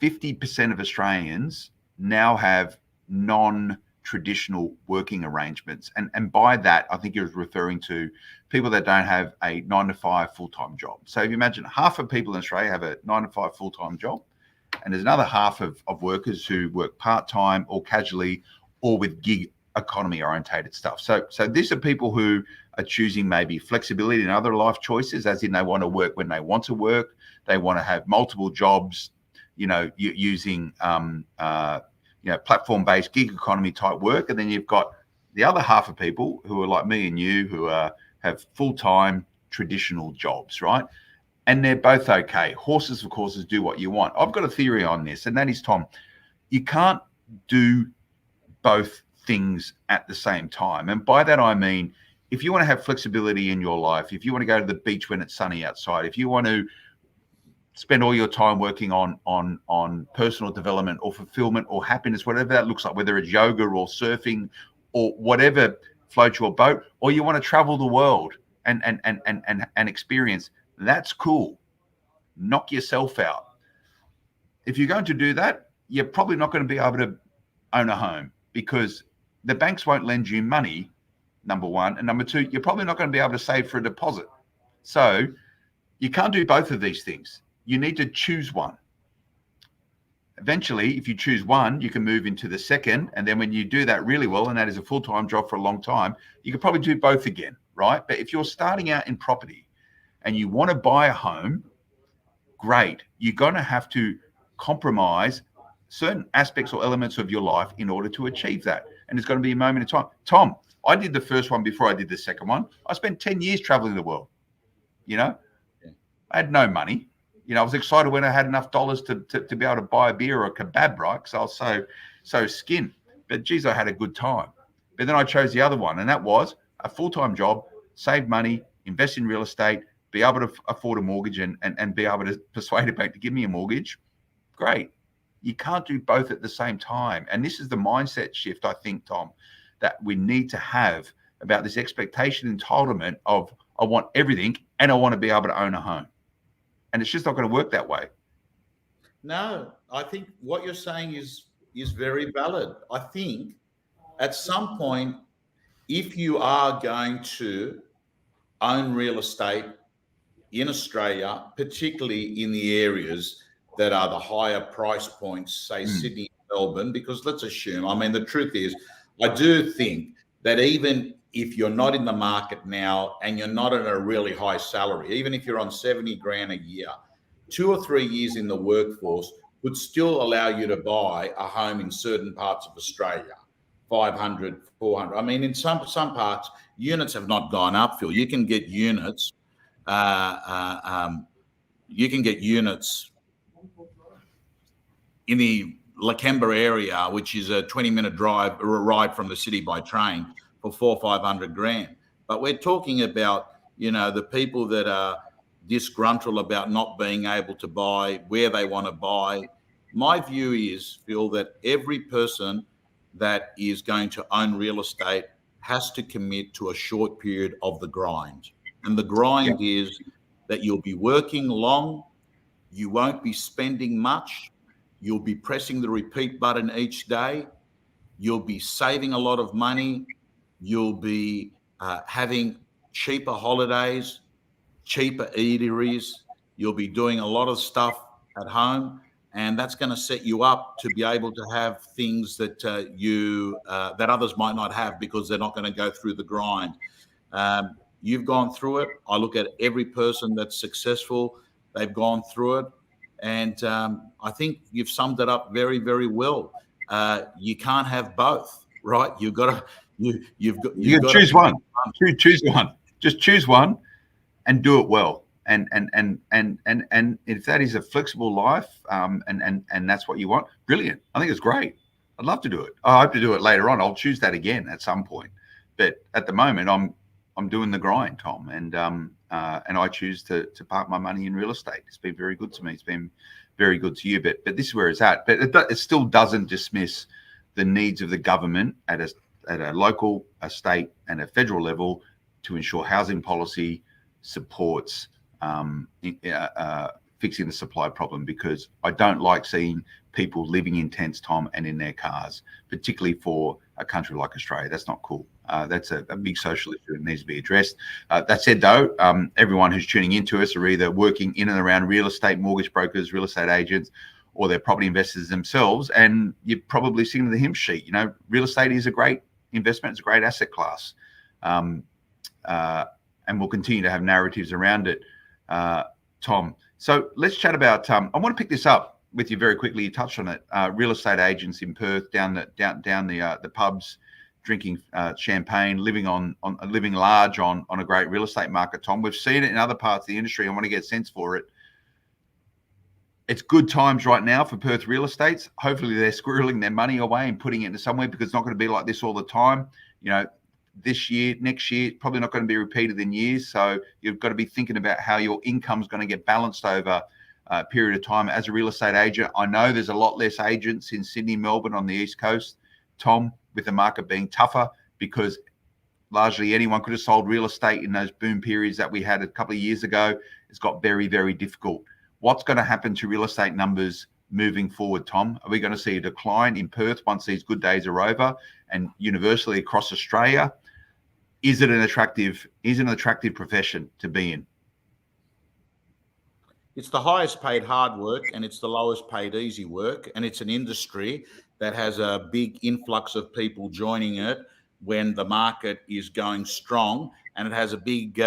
50% of Australians now have non-traditional working arrangements. And by that, I think he was referring to people that don't have a 9-to-5 full-time job. So if you imagine half of people in Australia have a 9-to-5 full-time job, and there's another half of workers who work part-time or casually or with gig economy orientated stuff. So these are people who are choosing maybe flexibility and other life choices, as in they want to work when they want to work. They want to have multiple jobs, using platform-based gig economy type work. And then you've got the other half of people who are like me and you, who have full-time traditional jobs, right? And they're both okay. Horses for courses, do what you want. I've got a theory on this, and that is, Tom, you can't do both things at the same time. And by that, I mean, if you want to have flexibility in your life, if you want to go to the beach when it's sunny outside, if you want to spend all your time working on personal development or fulfillment or happiness, whatever that looks like, whether it's yoga or surfing or whatever floats your boat, or you want to travel the world and experience, that's cool. Knock yourself out. If you're going to do that, you're probably not going to be able to own a home, because the banks won't lend you money, number one. And number two, you're probably not going to be able to save for a deposit. So you can't do both of these things. You need to choose one. Eventually, if you choose one, you can move into the second. And then when you do that really well, and that is a full-time job for a long time, you could probably do both again, right? But if you're starting out in property and you want to buy a home, great. You're going to have to compromise certain aspects or elements of your life in order to achieve that. And it's going to be a moment in time. Tom, I did the first one before I did the second one. I spent 10 years traveling the world. I had no money. I was excited when I had enough dollars to be able to buy a beer or a kebab, right? Because I was so skint. But geez, I had a good time. But then I chose the other one, and that was a full-time job, save money, invest in real estate, be able to afford a mortgage and be able to persuade a bank to give me a mortgage. Great. You can't do both at the same time. And this is the mindset shift, I think, Tom, that we need to have about this expectation entitlement of, I want everything and I want to be able to own a home. And it's just not going to work that way. No, I think what you're saying is very valid. I think at some point, if you are going to own real estate in Australia, particularly in the areas that are the higher price points, say Sydney, Melbourne, because let's assume, the truth is, I do think that even if you're not in the market now and you're not on a really high salary, even if you're on 70 grand a year, 2 or 3 years in the workforce would still allow you to buy a home in certain parts of Australia, 500, 400. In some parts, units have not gone up, Phil. You can get units. In the Lakemba area, which is a 20-minute drive or a ride from the city by train, for 400 or 500 grand. But we're talking about, the people that are disgruntled about not being able to buy where they want to buy. My view is, Phil, that every person that is going to own real estate has to commit to a short period of the grind. And the grind is that you'll be working long, you won't be spending much, you'll be pressing the repeat button each day, you'll be saving a lot of money, you'll be having cheaper holidays, cheaper eateries, you'll be doing a lot of stuff at home, and that's going to set you up to be able to have things that that others might not have because they're not going to go through the grind. You've gone through it. I look at every person that's successful, they've gone through it. And I think you've summed it up very, very well. You can't have both, right? You've got You can choose one. Choose one. Just choose one and do it well. And if that is a flexible life, and that's what you want, brilliant. I think it's great. I'd love to do it. I hope to do it later on. I'll choose that again at some point. But at the moment, I'm doing the grind, Tom, and I choose to park my money in real estate. It's been very good to me. It's been very good to you. But this is where it's at. But it still doesn't dismiss the needs of the government at a local, a state, and a federal level to ensure housing policy supports fixing the supply problem, because I don't like seeing people living in tents, Tom, and in their cars, particularly for a country like Australia. That's not cool. That's a big social issue that needs to be addressed. That said, though, everyone who's tuning into us are either working in and around real estate, mortgage brokers, real estate agents, or they're property investors themselves, and you're probably singing the hymn sheet. You know, real estate is a great investment. It's a great asset class. And we'll continue to have narratives around it, Tom. So let's chat about, I want to pick this up with you very quickly. You touched on it. Real estate agents in Perth, down the pubs, drinking champagne, living large on a great real estate market, Tom. We've seen it in other parts of the industry. I want to get a sense for it. It's good times right now for Perth real estates. Hopefully they're squirreling their money away and putting it into somewhere, because it's not going to be like this all the time. You know, this year, next year, probably not going to be repeated in years. So you've got to be thinking about how your income's going to get balanced over a period of time. As a real estate agent, I know there's a lot less agents in Sydney, Melbourne, on the East Coast, Tom, with the market being tougher, because largely anyone could have sold real estate in those boom periods that we had a couple of years ago. It's got very, very difficult. What's going to happen to real estate numbers moving forward, Tom? Are we going to see a decline in Perth once these good days are over, and universally across Australia? Is it an attractive profession to be in? It's the highest paid hard work, and it's the lowest paid easy work, and it's an industry that has a big influx of people joining it when the market is going strong, and it has a big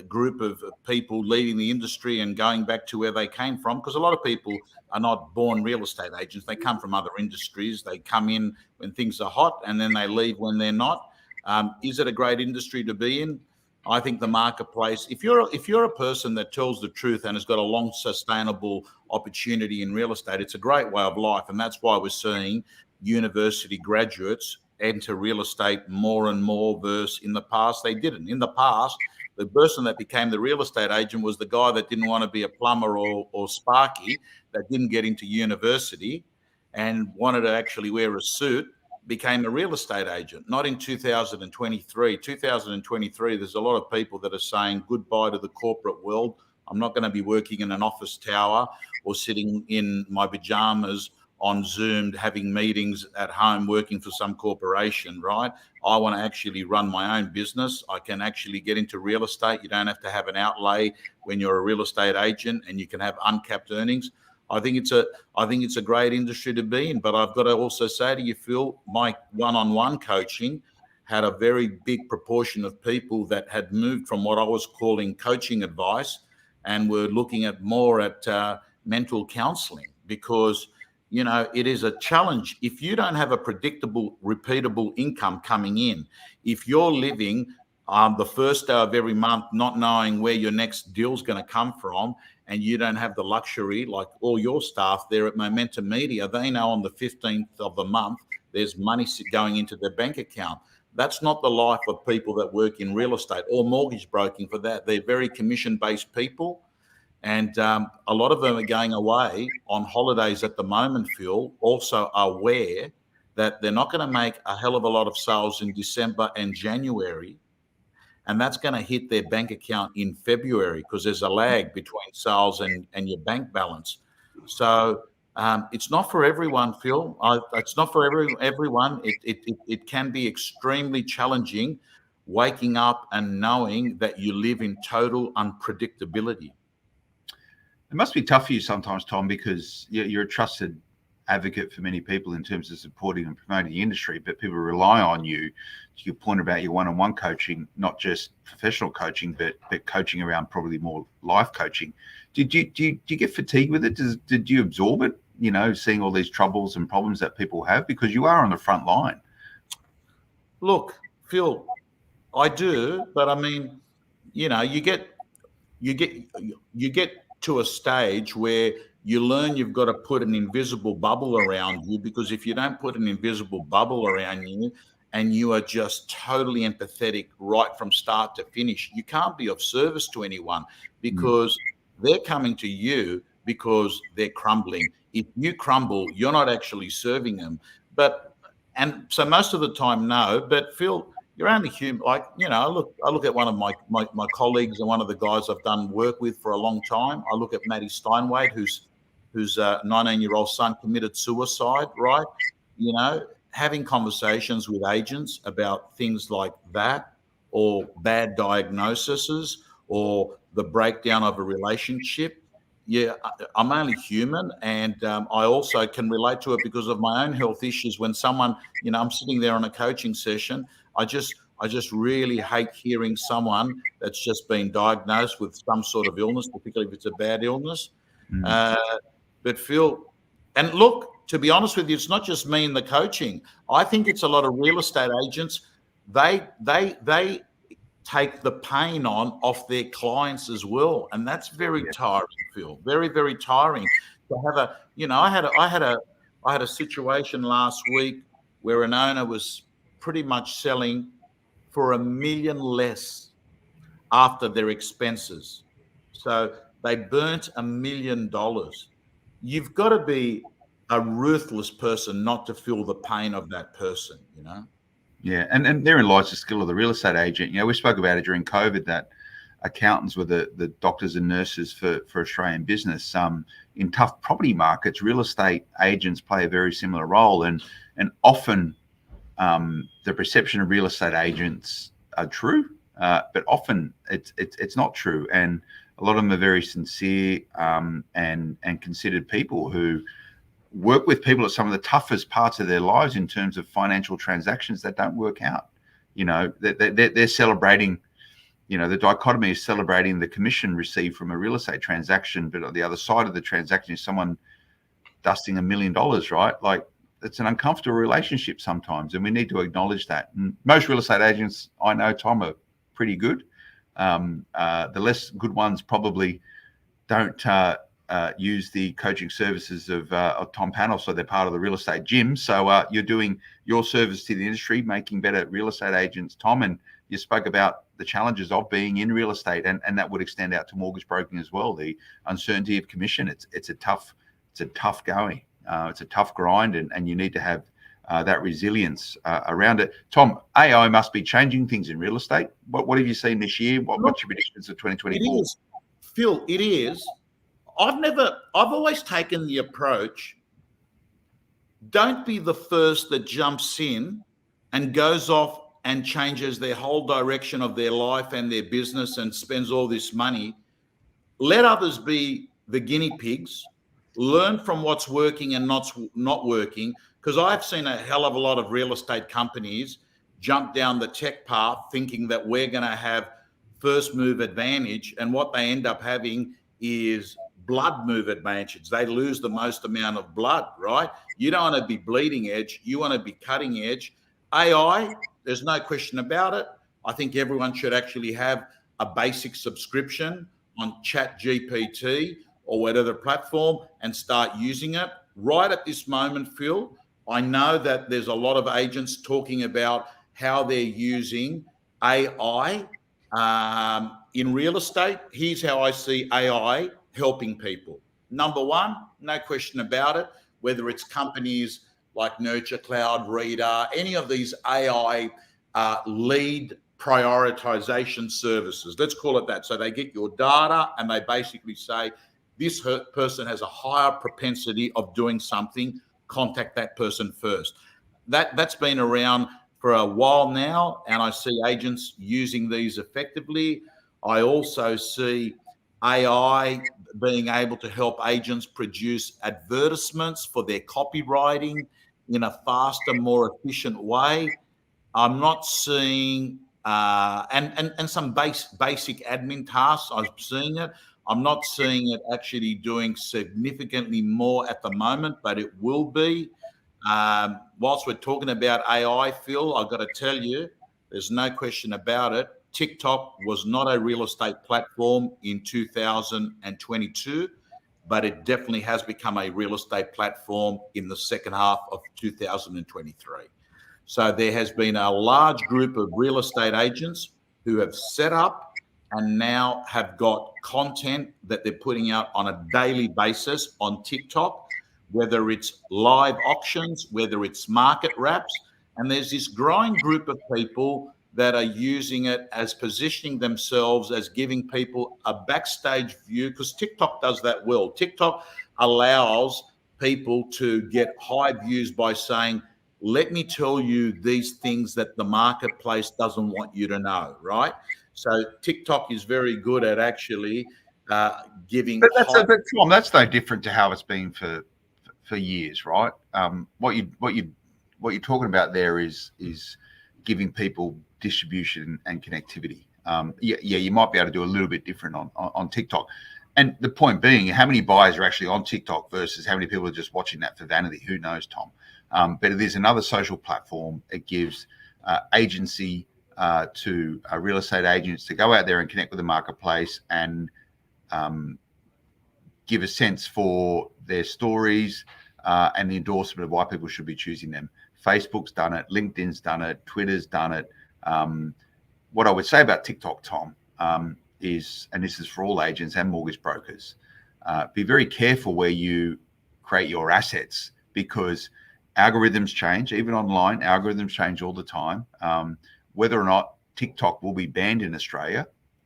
group of people leaving the industry and going back to where they came from, because a lot of people are not born real estate agents. They come from other industries. They come in when things are hot, and then they leave when they're not. Is it a great industry to be in? I think the marketplace, if you're a person that tells the truth and has got a long sustainable opportunity in real estate, it's a great way of life. And that's why we're seeing university graduates enter real estate more and more, versus in the past they didn't. In the past, the person that became the real estate agent was the guy that didn't want to be a plumber or sparky, that didn't get into university and wanted to actually wear a suit, became a real estate agent. Not in 2023. 2023, there's a lot of people that are saying goodbye to the corporate world. I'm not going to be working in an office tower or sitting in my pajamas on Zoom, having meetings at home, working for some corporation, right? I want to actually run my own business. I can actually get into real estate. You don't have to have an outlay when you're a real estate agent, and you can have uncapped earnings. I think it's a great industry to be in. But I've got to also say to you, Phil, my one-on-one coaching had a very big proportion of people that had moved from what I was calling coaching advice and were looking at more at mental counseling, because you know, it is a challenge. If you don't have a predictable, repeatable income coming in, if you're living the first day of every month not knowing where your next deal is going to come from, and you don't have the luxury, like all your staff there at Momentum Media, they know on the 15th of the month there's money going into their bank account. That's not the life of people that work in real estate or mortgage broking for that. They're very commission-based people. And a lot of them are going away on holidays at the moment, Phil, also aware that they're not going to make a hell of a lot of sales in December and January. And that's going to hit their bank account in February, because there's a lag between sales and your bank balance. So it's not for everyone, Phil. It's not for everyone. It can be extremely challenging waking up and knowing that you live in total unpredictability. It must be tough for you sometimes, Tom, because you're a trusted advocate for many people in terms of supporting and promoting the industry, but people rely on you, to your point about your one-on-one coaching, not just professional coaching, but coaching around probably more life coaching. Do you get fatigued with it? Did you absorb it, you know, seeing all these troubles and problems that people have? Because you are on the front line. Look, Phil, I do, but I mean, you know, you get you get to a stage where you learn you've got to put an invisible bubble around you, because if you don't put an invisible bubble around you and you are just totally empathetic right from start to finish, you can't be of service to anyone, because they're coming to you because they're crumbling. If you crumble, you're not actually serving them. And so most of the time, no. But Phil, you're only human. Like, you know, I look at one of my colleagues and one of the guys I've done work with for a long time. I look at Maddie Steinwade, whose 19-year-old son committed suicide, right? You know, having conversations with agents about things like that, or bad diagnoses, or the breakdown of a relationship. Yeah, I'm only human, and I also can relate to it because of my own health issues. When someone, you know, I'm sitting there on a coaching session, I just really hate hearing someone that's just been diagnosed with some sort of illness, particularly if it's a bad illness. But Phil, and look, to be honest with you, it's not just me in the coaching. I think it's a lot of real estate agents. They take the pain on off their clients as well, and that's very tiring, Phil. Very, very tiring to have a. You know, I had a situation last week where an owner was pretty much selling for $1 million less after their expenses. So they burnt $1 million. You've got to be a ruthless person not to feel the pain of that person, you know? Yeah, and therein lies the skill of the real estate agent. You know, we spoke about it during COVID that accountants were the doctors and nurses for Australian business. In tough property markets, real estate agents play a very similar role, and often the perception of real estate agents are true, but often it's not true, and a lot of them are very sincere and considered people who work with people at some of the toughest parts of their lives in terms of financial transactions that don't work out. You know, they're celebrating, you know, the dichotomy is celebrating the commission received from a real estate transaction, but on the other side of the transaction is someone dusting $1 million, right? Like, it's an uncomfortable relationship sometimes, and we need to acknowledge that. And most real estate agents I know, Tom, are pretty good. The less good ones probably don't use the coaching services of Tom Panos, so they're part of the real estate gym. So you're doing your service to the industry, making better real estate agents, Tom, and you spoke about the challenges of being in real estate, and that would extend out to mortgage broking as well. The uncertainty of commission, it's a tough going. It's a tough grind, and you need to have that resilience around it. Tom, AI must be changing things in real estate. What have you seen this year? What's your predictions of 2024? It is, Phil. It is. I've always taken the approach, don't be the first that jumps in and goes off and changes their whole direction of their life and their business and spends all this money. Let others be the guinea pigs, learn from what's working and not working, because I've seen a hell of a lot of real estate companies jump down the tech path thinking that we're going to have first move advantage, and what they end up having is blood move advantage. They lose the most amount of blood, right? You don't want to be bleeding edge. You want to be cutting edge. AI, there's no question about it. I think everyone should actually have a basic subscription on ChatGPT or whatever platform and start using it. Right at this moment, Phil, I know that there's a lot of agents talking about how they're using AI in real estate. Here's how I see AI helping people. Number one, no question about it, whether it's companies like Nurture Cloud, Reader, any of these AI lead prioritization services, let's call it that. So they get your data and they basically say, this person has a higher propensity of doing something, contact that person first. That's been around for a while now, and I see agents using these effectively. I also see AI being able to help agents produce advertisements for their copywriting in a faster, more efficient way. I'm not seeing and some basic admin tasks. I'm seeing it. I'm not seeing it actually doing significantly more at the moment, but it will be. Whilst we're talking about AI, Phil, I've got to tell you, There's no question about it. TikTok was not a real estate platform in 2022, but it definitely has become a real estate platform in the second half of 2023. So there has been a large group of real estate agents who have set up and now have got content that they're putting out on a daily basis on TikTok, whether it's live auctions, whether it's market wraps. And there's this growing group of people that are using it as positioning themselves as giving people a backstage view, because TikTok does that well. TikTok allows people to get high views by saying, let me tell you these things that the marketplace doesn't want you to know, right? So TikTok is very good at actually giving. But Tom, that's no different to how it's been for years, right? What you're talking about there is giving people distribution and connectivity. You might be able to do a little bit different on TikTok. And the point being, how many buyers are actually on TikTok versus how many people are just watching that for vanity? Who knows, Tom? But it is another social platform. It gives agency to real estate agents to go out there and connect with the marketplace and give a sense for their stories and the endorsement of why people should be choosing them. Facebook's done it, LinkedIn's done it, Twitter's done it. What I would say about TikTok, Tom, is, and this is for all agents and mortgage brokers, be very careful where you create your assets, because algorithms change. Even online, algorithms change all the time. Whether or not TikTok will be banned in Australia,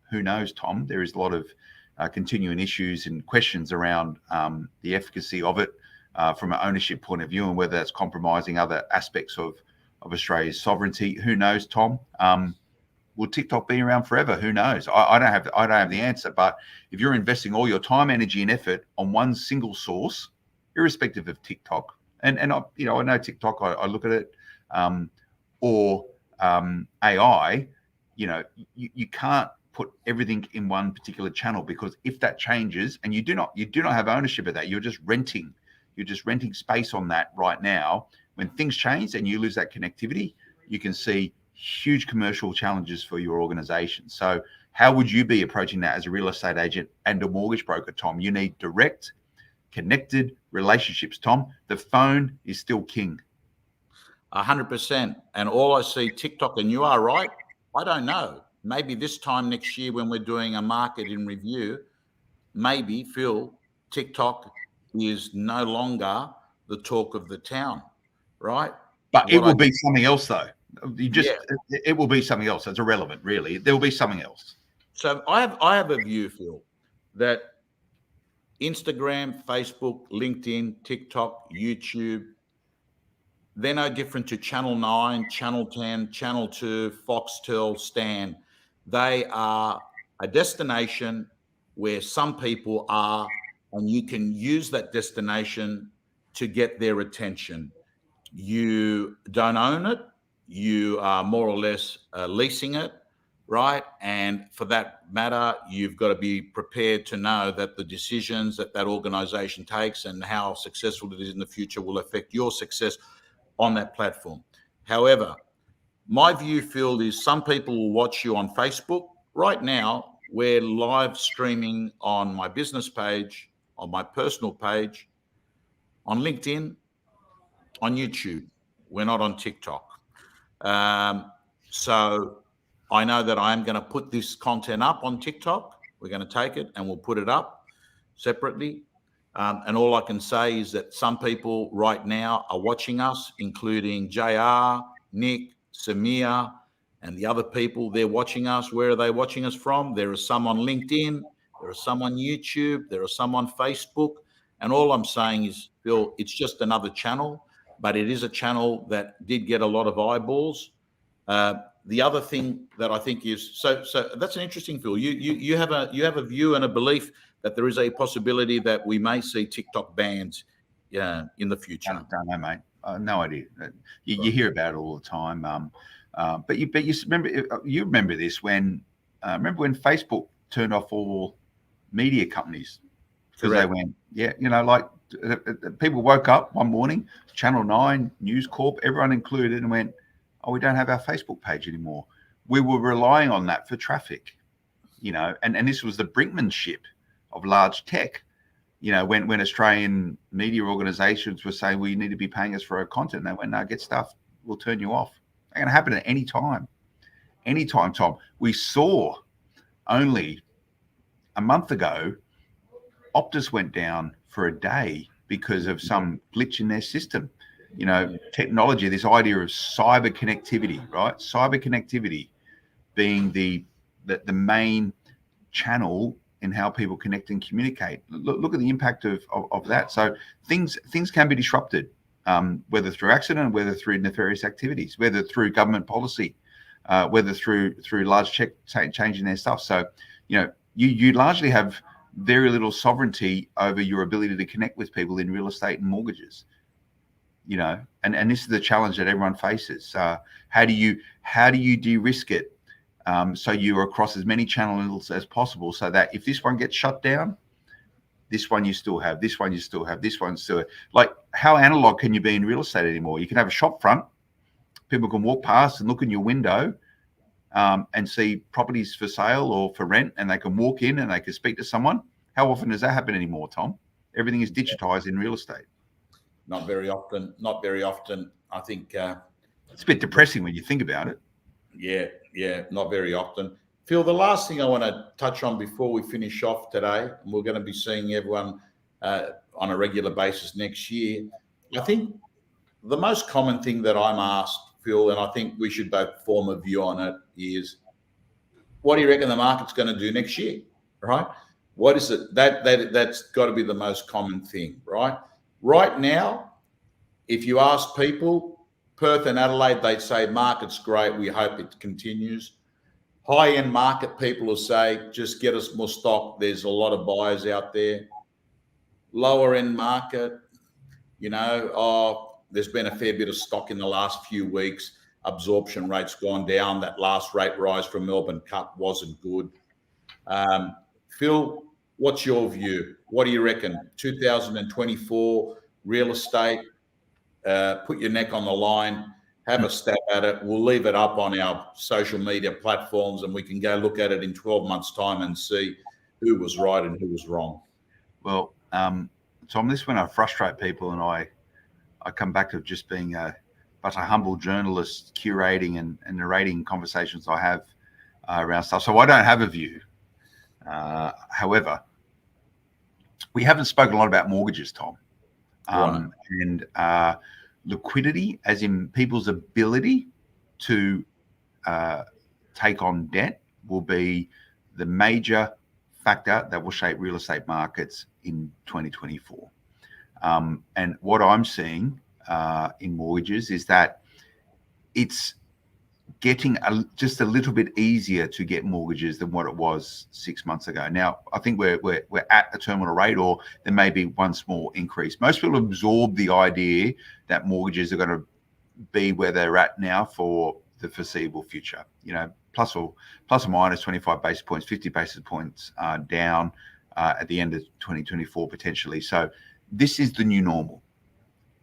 who knows, Tom? There is a lot of continuing issues and questions around the efficacy of it from an ownership point of view, and whether that's compromising other aspects of Australia's sovereignty. Who knows, Tom? Will TikTok be around forever? Who knows? I don't have the answer. But if you're investing all your time, energy, and effort on one single source, irrespective of TikTok, and I know TikTok, I look at it, or AI, you can't put everything in one particular channel, because if that changes and you do not have ownership of that, you're just renting space on that right now. When things change and you lose that connectivity, you can see huge commercial challenges for your organization. So how would you be approaching that as a real estate agent and a mortgage broker, Tom? You need direct, connected relationships, Tom. The phone is still king. 100%. And all I see TikTok, and you are right, I don't know. Maybe this time next year when we're doing a market in review, maybe, Phil, TikTok is no longer the talk of the town, right? But it will be something else, though. It will be something else. That's irrelevant, really. There will be something else. So I have a view, Phil, that Instagram, Facebook, LinkedIn, TikTok, YouTube, they're no different to Channel 9, Channel 10, Channel 2, Foxtel, Stan. They are a destination where some people are, and you can use that destination to get their attention. You don't own it. You are more or less leasing it, right? And for that matter, you've got to be prepared to know that the decisions that organization takes and how successful it is in the future will affect your success on that platform. However, my view, Phil, is some people will watch you on Facebook. Right now, we're live streaming on my business page, on my personal page, on LinkedIn, on YouTube. We're not on TikTok. So I know that I am going to put this content up on TikTok. We're going to take it and we'll put it up separately. And all I can say is that some people right now are watching us, including JR, Nick, Samir, and the other people. They're watching us. Where are they watching us from? There are some on LinkedIn. There are some on YouTube. There are some on Facebook. And all I'm saying is, Phil, it's just another channel, but it is a channel that did get a lot of eyeballs. The other thing that I think is so that's an interesting, Phil. You have a view and a belief that there is a possibility that we may see TikTok bans in the future. I don't know, mate. No idea. You hear about it all the time. But you remember this when Facebook turned off all media companies because they went, like people woke up one morning, Channel 9, News Corp, everyone included, and went, Oh, we don't have our Facebook page anymore. We were relying on that for traffic, and this was the brinkmanship of large tech, when Australian media organizations were saying, well, you need to be paying us for our content. And they went, no, get stuff, we'll turn you off. It's going to happen at any time. Anytime, Tom. We saw only a month ago, Optus went down for a day because of some glitch in their system. Technology, this idea of cyber connectivity, right? Cyber connectivity being the main channel in how people connect and communicate. Look at the impact of that. So things can be disrupted, whether through accident, whether through nefarious activities, whether through government policy, whether through large tech changing their stuff. So, you largely have very little sovereignty over your ability to connect with people in real estate and mortgages. And this is the challenge that everyone faces. How do you de-risk it? So you're across as many channels as possible, so that if this one gets shut down, this one you still have, this one you still have, this one still have. Like, how analog can you be in real estate anymore? You can have a shop front, people can walk past and look in your window and see properties for sale or for rent, and they can walk in and they can speak to someone. How often does that happen anymore, Tom? Everything is digitized in real estate. Not very often. I think it's a bit depressing when you think about it. Yeah, not very often. Phil, the last thing I want to touch on before we finish off today, and we're going to be seeing everyone on a regular basis next year. I think the most common thing that I'm asked, Phil, and I think we should both form a view on it, is what do you reckon the market's going to do next year, right? What is it? That's got to be the most common thing, right? Right now, if you ask people, Perth and Adelaide, they'd say market's great, we hope it continues. High-end market people will say, just get us more stock, there's a lot of buyers out there. Lower-end market, there's been a fair bit of stock in the last few weeks. Absorption rate's gone down. That last rate rise from Melbourne Cup wasn't good. Phil, what's your view? What do you reckon? 2024 real estate, put your neck on the line, have a stab at it. We'll leave it up on our social media platforms, and we can go look at it in 12 months' time and see who was right and who was wrong. Well, Tom, this is when I frustrate people, and I come back to just being but a humble journalist curating and narrating conversations I have around stuff. So I don't have a view. However, we haven't spoken a lot about mortgages, Tom. Right. And liquidity, as in people's ability to take on debt, will be the major factor that will shape real estate markets in 2024. And what I'm seeing in mortgages is that it's getting just a little bit easier to get mortgages than what it was 6 months ago. Now, I think we're at a terminal rate, or there may be one small increase. Most people absorb the idea that mortgages are going to be where they're at now for the foreseeable future. Plus or minus 25 basis points, 50 basis points down at the end of 2024 potentially. So this is the new normal.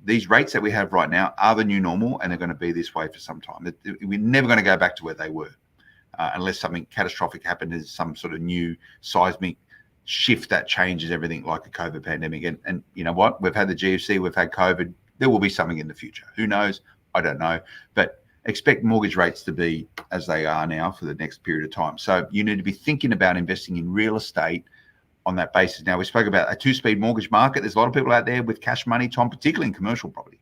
These rates that we have right now are the new normal, and they're going to be this way for some time. We're never going to go back to where they were unless something catastrophic happened. There's some sort of new seismic shift that changes everything, like a COVID pandemic. And you know what? We've had the GFC, we've had COVID. There will be something in the future. Who knows? I don't know. But expect mortgage rates to be as they are now for the next period of time. So you need to be thinking about investing in real estate on that basis. Now, we spoke about a two-speed mortgage market. There's a lot of people out there with cash money, Tom, particularly in commercial property,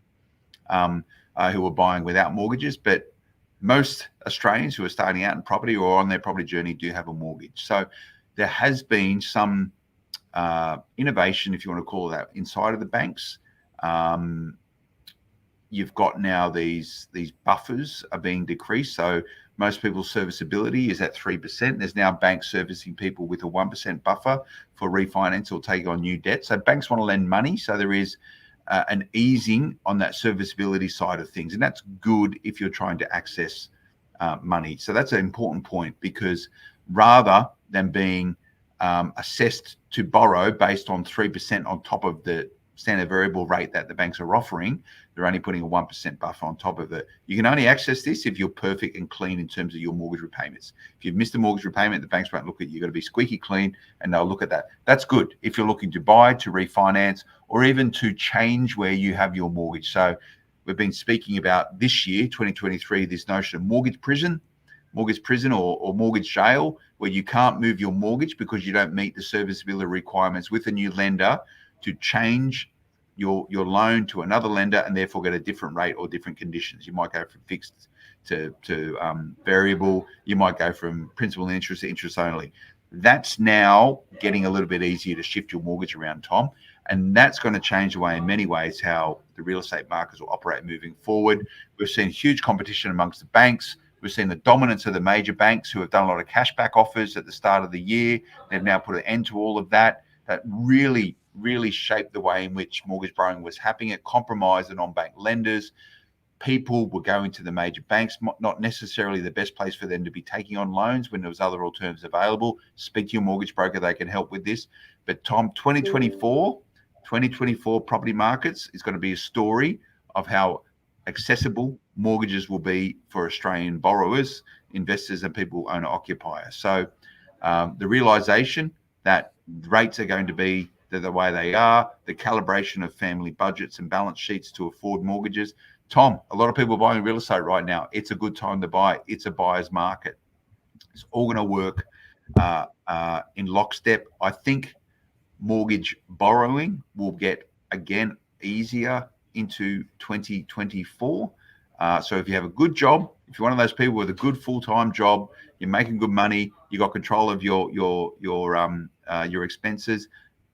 who are buying without mortgages. But most Australians who are starting out in property or on their property journey do have a mortgage. So there has been some innovation, if you want to call that, inside of the banks. You've got now these buffers are being decreased. So most people's serviceability is at 3%. There's now banks servicing people with a 1% buffer for refinance or take on new debt. So banks want to lend money. So there is an easing on that serviceability side of things. And that's good if you're trying to access money. So that's an important point, because rather than being assessed to borrow based on 3% on top of the standard variable rate that the banks are offering. They're only putting a 1% buffer on top of it. You can only access this if you're perfect and clean in terms of your mortgage repayments. If you've missed a mortgage repayment, the banks won't look at you. You've got to be squeaky clean, and they'll look at that. That's good if you're looking to buy, to refinance, or even to change where you have your mortgage. So we've been speaking about this year, 2023, this notion of mortgage prison or mortgage jail, where you can't move your mortgage because you don't meet the serviceability requirements with a new lender to change your loan to another lender and therefore get a different rate or different conditions. You might go from fixed to variable. You might go from principal and interest to interest only. That's now getting a little bit easier to shift your mortgage around, Tom. And that's going to change the way, in many ways, how the real estate markets will operate moving forward. We've seen huge competition amongst the banks. We've seen the dominance of the major banks who have done a lot of cashback offers at the start of the year. They've now put an end to all of that. That really shaped the way in which mortgage borrowing was happening. It compromised the non-bank lenders. People were going to the major banks, not necessarily the best place for them to be taking on loans when there was other alternatives available. Speak to your mortgage broker, they can help with this. But Tom, 2024 property markets is going to be a story of how accessible mortgages will be for Australian borrowers, investors, and people owner occupiers. So the realization that rates are going to be the way they are, the calibration of family budgets and balance sheets to afford mortgages. Tom, a lot of people are buying real estate right now. It's a good time to buy. It's a buyer's market. It's all going to work in lockstep. I think mortgage borrowing will get, again, easier into 2024. So if you have a good job, if you're one of those people with a good full-time job, you're making good money, you got control of your expenses,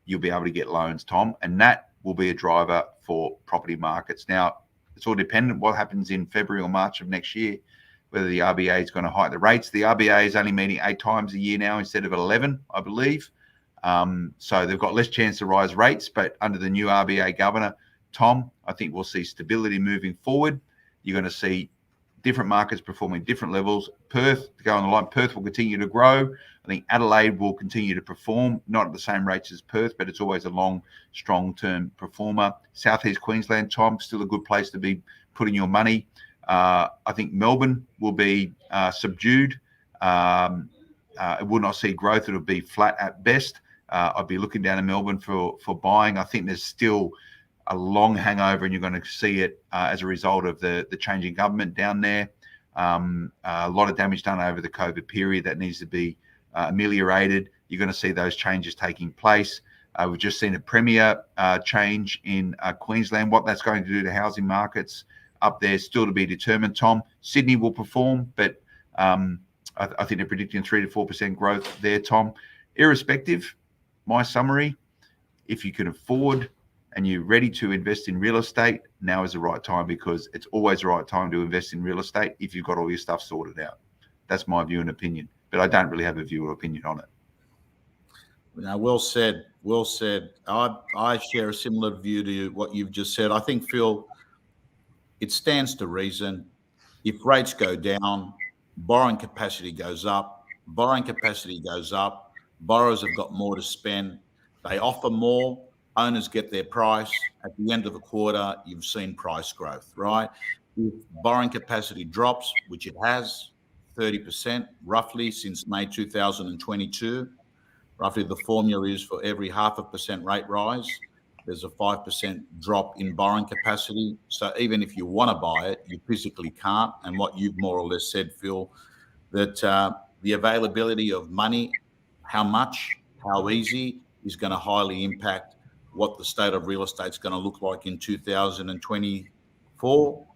you'll be able to get loans, Tom, and that will be a driver for property markets. Now, it's all dependent what happens in February or March of next year, whether the RBA is going to hike the rates. The RBA is only meeting 8 times a year now instead of 11, I believe. So they've got less chance to rise rates, but under the new RBA governor, Tom, I think we'll see stability moving forward. You're going to see different markets performing different levels. Perth, to go on the line, Perth will continue to grow. I think Adelaide will continue to perform, not at the same rates as Perth, but it's always a long, strong-term performer. Southeast Queensland, Tom, still a good place to be putting your money. I think Melbourne will be subdued. It will not see growth. It'll be flat at best. I'd be looking down in Melbourne for buying. I think there's still a long hangover, and you're going to see it as a result of the changing government down there. A lot of damage done over the COVID period that needs to be ameliorated. You're going to see those changes taking place. We've just seen a premier change in Queensland. What that's going to do to housing markets up there still to be determined, Tom. Sydney will perform, but I think they're predicting 3 to 4% growth there, Tom. Irrespective, my summary, if you can afford and you're ready to invest in real estate, now is the right time, because it's always the right time to invest in real estate if you've got all your stuff sorted out. That's my view and opinion, but I don't really have a view or opinion on it. Now, well said. Well said. I share a similar view to what you've just said. I think, Phil, it stands to reason. If rates go down, borrowing capacity goes up. Borrowing capacity goes up. Borrowers have got more to spend. They offer more. Owners get their price. At the end of the quarter, you've seen price growth, right? If borrowing capacity drops, which it has, 30% roughly since May 2022, roughly the formula is for every 0.5% rate rise, there's a 5% drop in borrowing capacity. So even if you want to buy it, you physically can't. And what you've more or less said, Phil, that the availability of money, how much, how easy, is going to highly impact what the state of real estate is going to look like in 2024.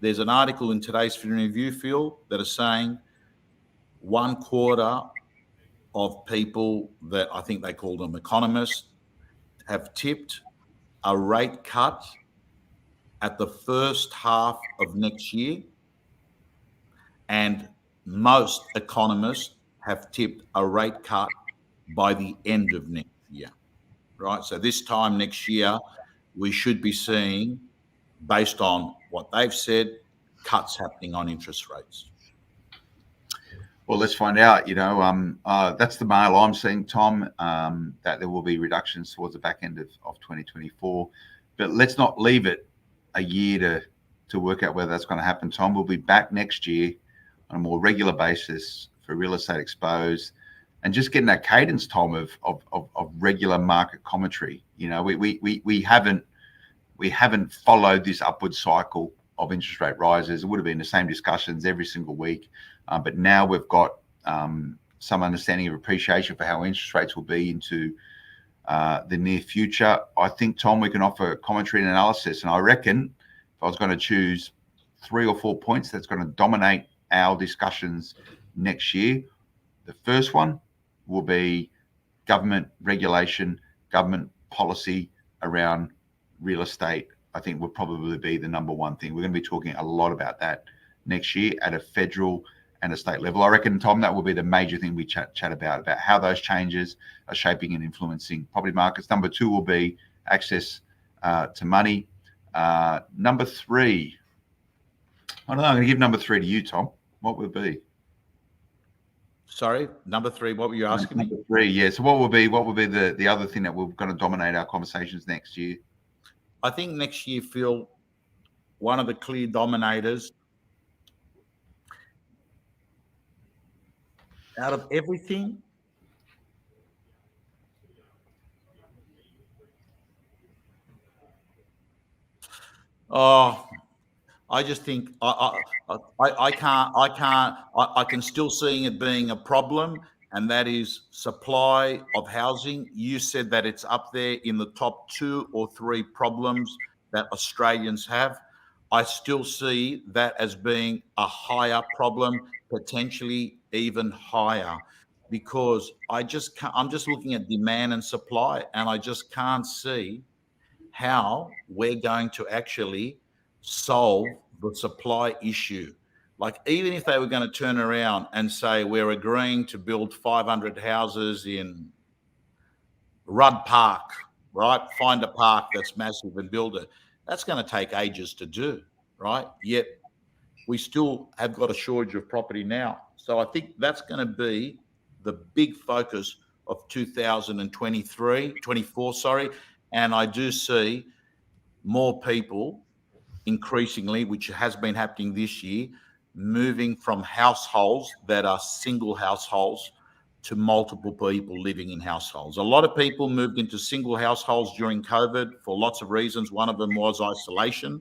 There's an article in today's Film Review, Phil, that is saying 1/4 of people that I think they call them economists have tipped a rate cut at the first half of next year, and most economists have tipped a rate cut by the end of next year, right? So this time next year, we should be seeing, based on what they've said, cuts happening on interest rates. Well, let's find out. That's the mail I'm seeing, Tom, that there will be reductions towards the back end of 2024. But let's not leave it a year to work out whether that's going to happen, Tom. We'll be back next year on a more regular basis for Real Estate Exposed, and just getting that cadence, Tom, of regular market commentary. We haven't followed this upward cycle of interest rate rises. It would have been the same discussions every single week. But now we've got some understanding of appreciation for how interest rates will be into the near future. I think, Tom, we can offer commentary and analysis. And I reckon if I was going to choose 3 or 4 points that's going to dominate our discussions next year, the first one will be government regulation, government policy around real estate. I think will probably be the number one thing. We're going to be talking a lot about that next year at a federal and a state level. I reckon, Tom, that will be the major thing we chat about how those changes are shaping and influencing property markets. Number 2 will be access to money. Number 3, I don't know, I'm going to give number 3 to you, Tom. What will it be? Sorry, number 3, what were you asking me? Number 3, yeah. So what will be the other thing that we're going to dominate our conversations next year? I think next year, Phil, one of the clear dominators out of everything, I just think I can still seeing it being a problem, and that is supply of housing. You said that it's up there in the top 2 or 3 problems that Australians have. I still see that as being a higher problem, potentially even higher, because I'm just looking at demand and supply, and I just can't see how we're going to actually solve the supply issue. Like, even if they were going to turn around and say, we're agreeing to build 500 houses in Rudd Park, right? Find a park that's massive and build it. That's going to take ages to do, right? Yet we still have got a shortage of property now. So I think that's going to be the big focus of 24, sorry. And I do see more people increasingly, which has been happening this year, moving from households that are single households to multiple people living in households. A lot of people moved into single households during COVID for lots of reasons. One of them was isolation.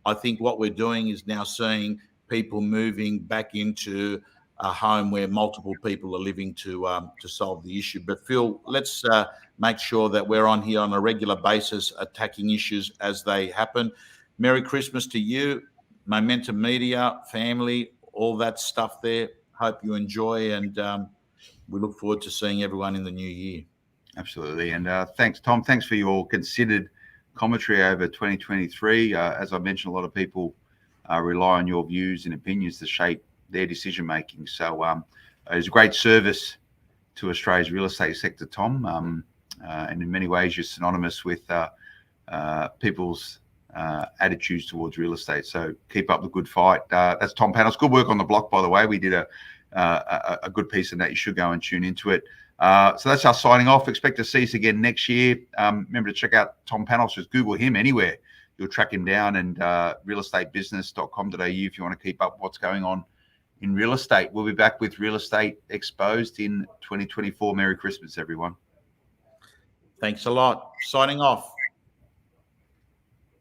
I think what we're doing is now seeing people moving back into a home where multiple people are living to solve the issue. But Phil, let's make sure that we're on here on a regular basis, attacking issues as they happen. Merry Christmas to you, Momentum Media, family, all that stuff there. Hope you enjoy, and we look forward to seeing everyone in the new year. Absolutely. And thanks, Tom. Thanks for your considered commentary over 2023. As I mentioned, a lot of people rely on your views and opinions to shape their decision making. So it's a great service to Australia's real estate sector, Tom. And in many ways, you're synonymous with people's attitudes towards real estate. So keep up the good fight. That's Tom Panos. Good work on the block, by the way. We did a good piece of that. You should go and tune into it. So that's us signing off. Expect to see us again next year. Remember to check out Tom Panos. Just Google him anywhere. You'll track him down, and realestatebusiness.com.au if you want to keep up what's going on in real estate. We'll be back with Real Estate Exposed in 2024. Merry Christmas, everyone. Thanks a lot. Signing off.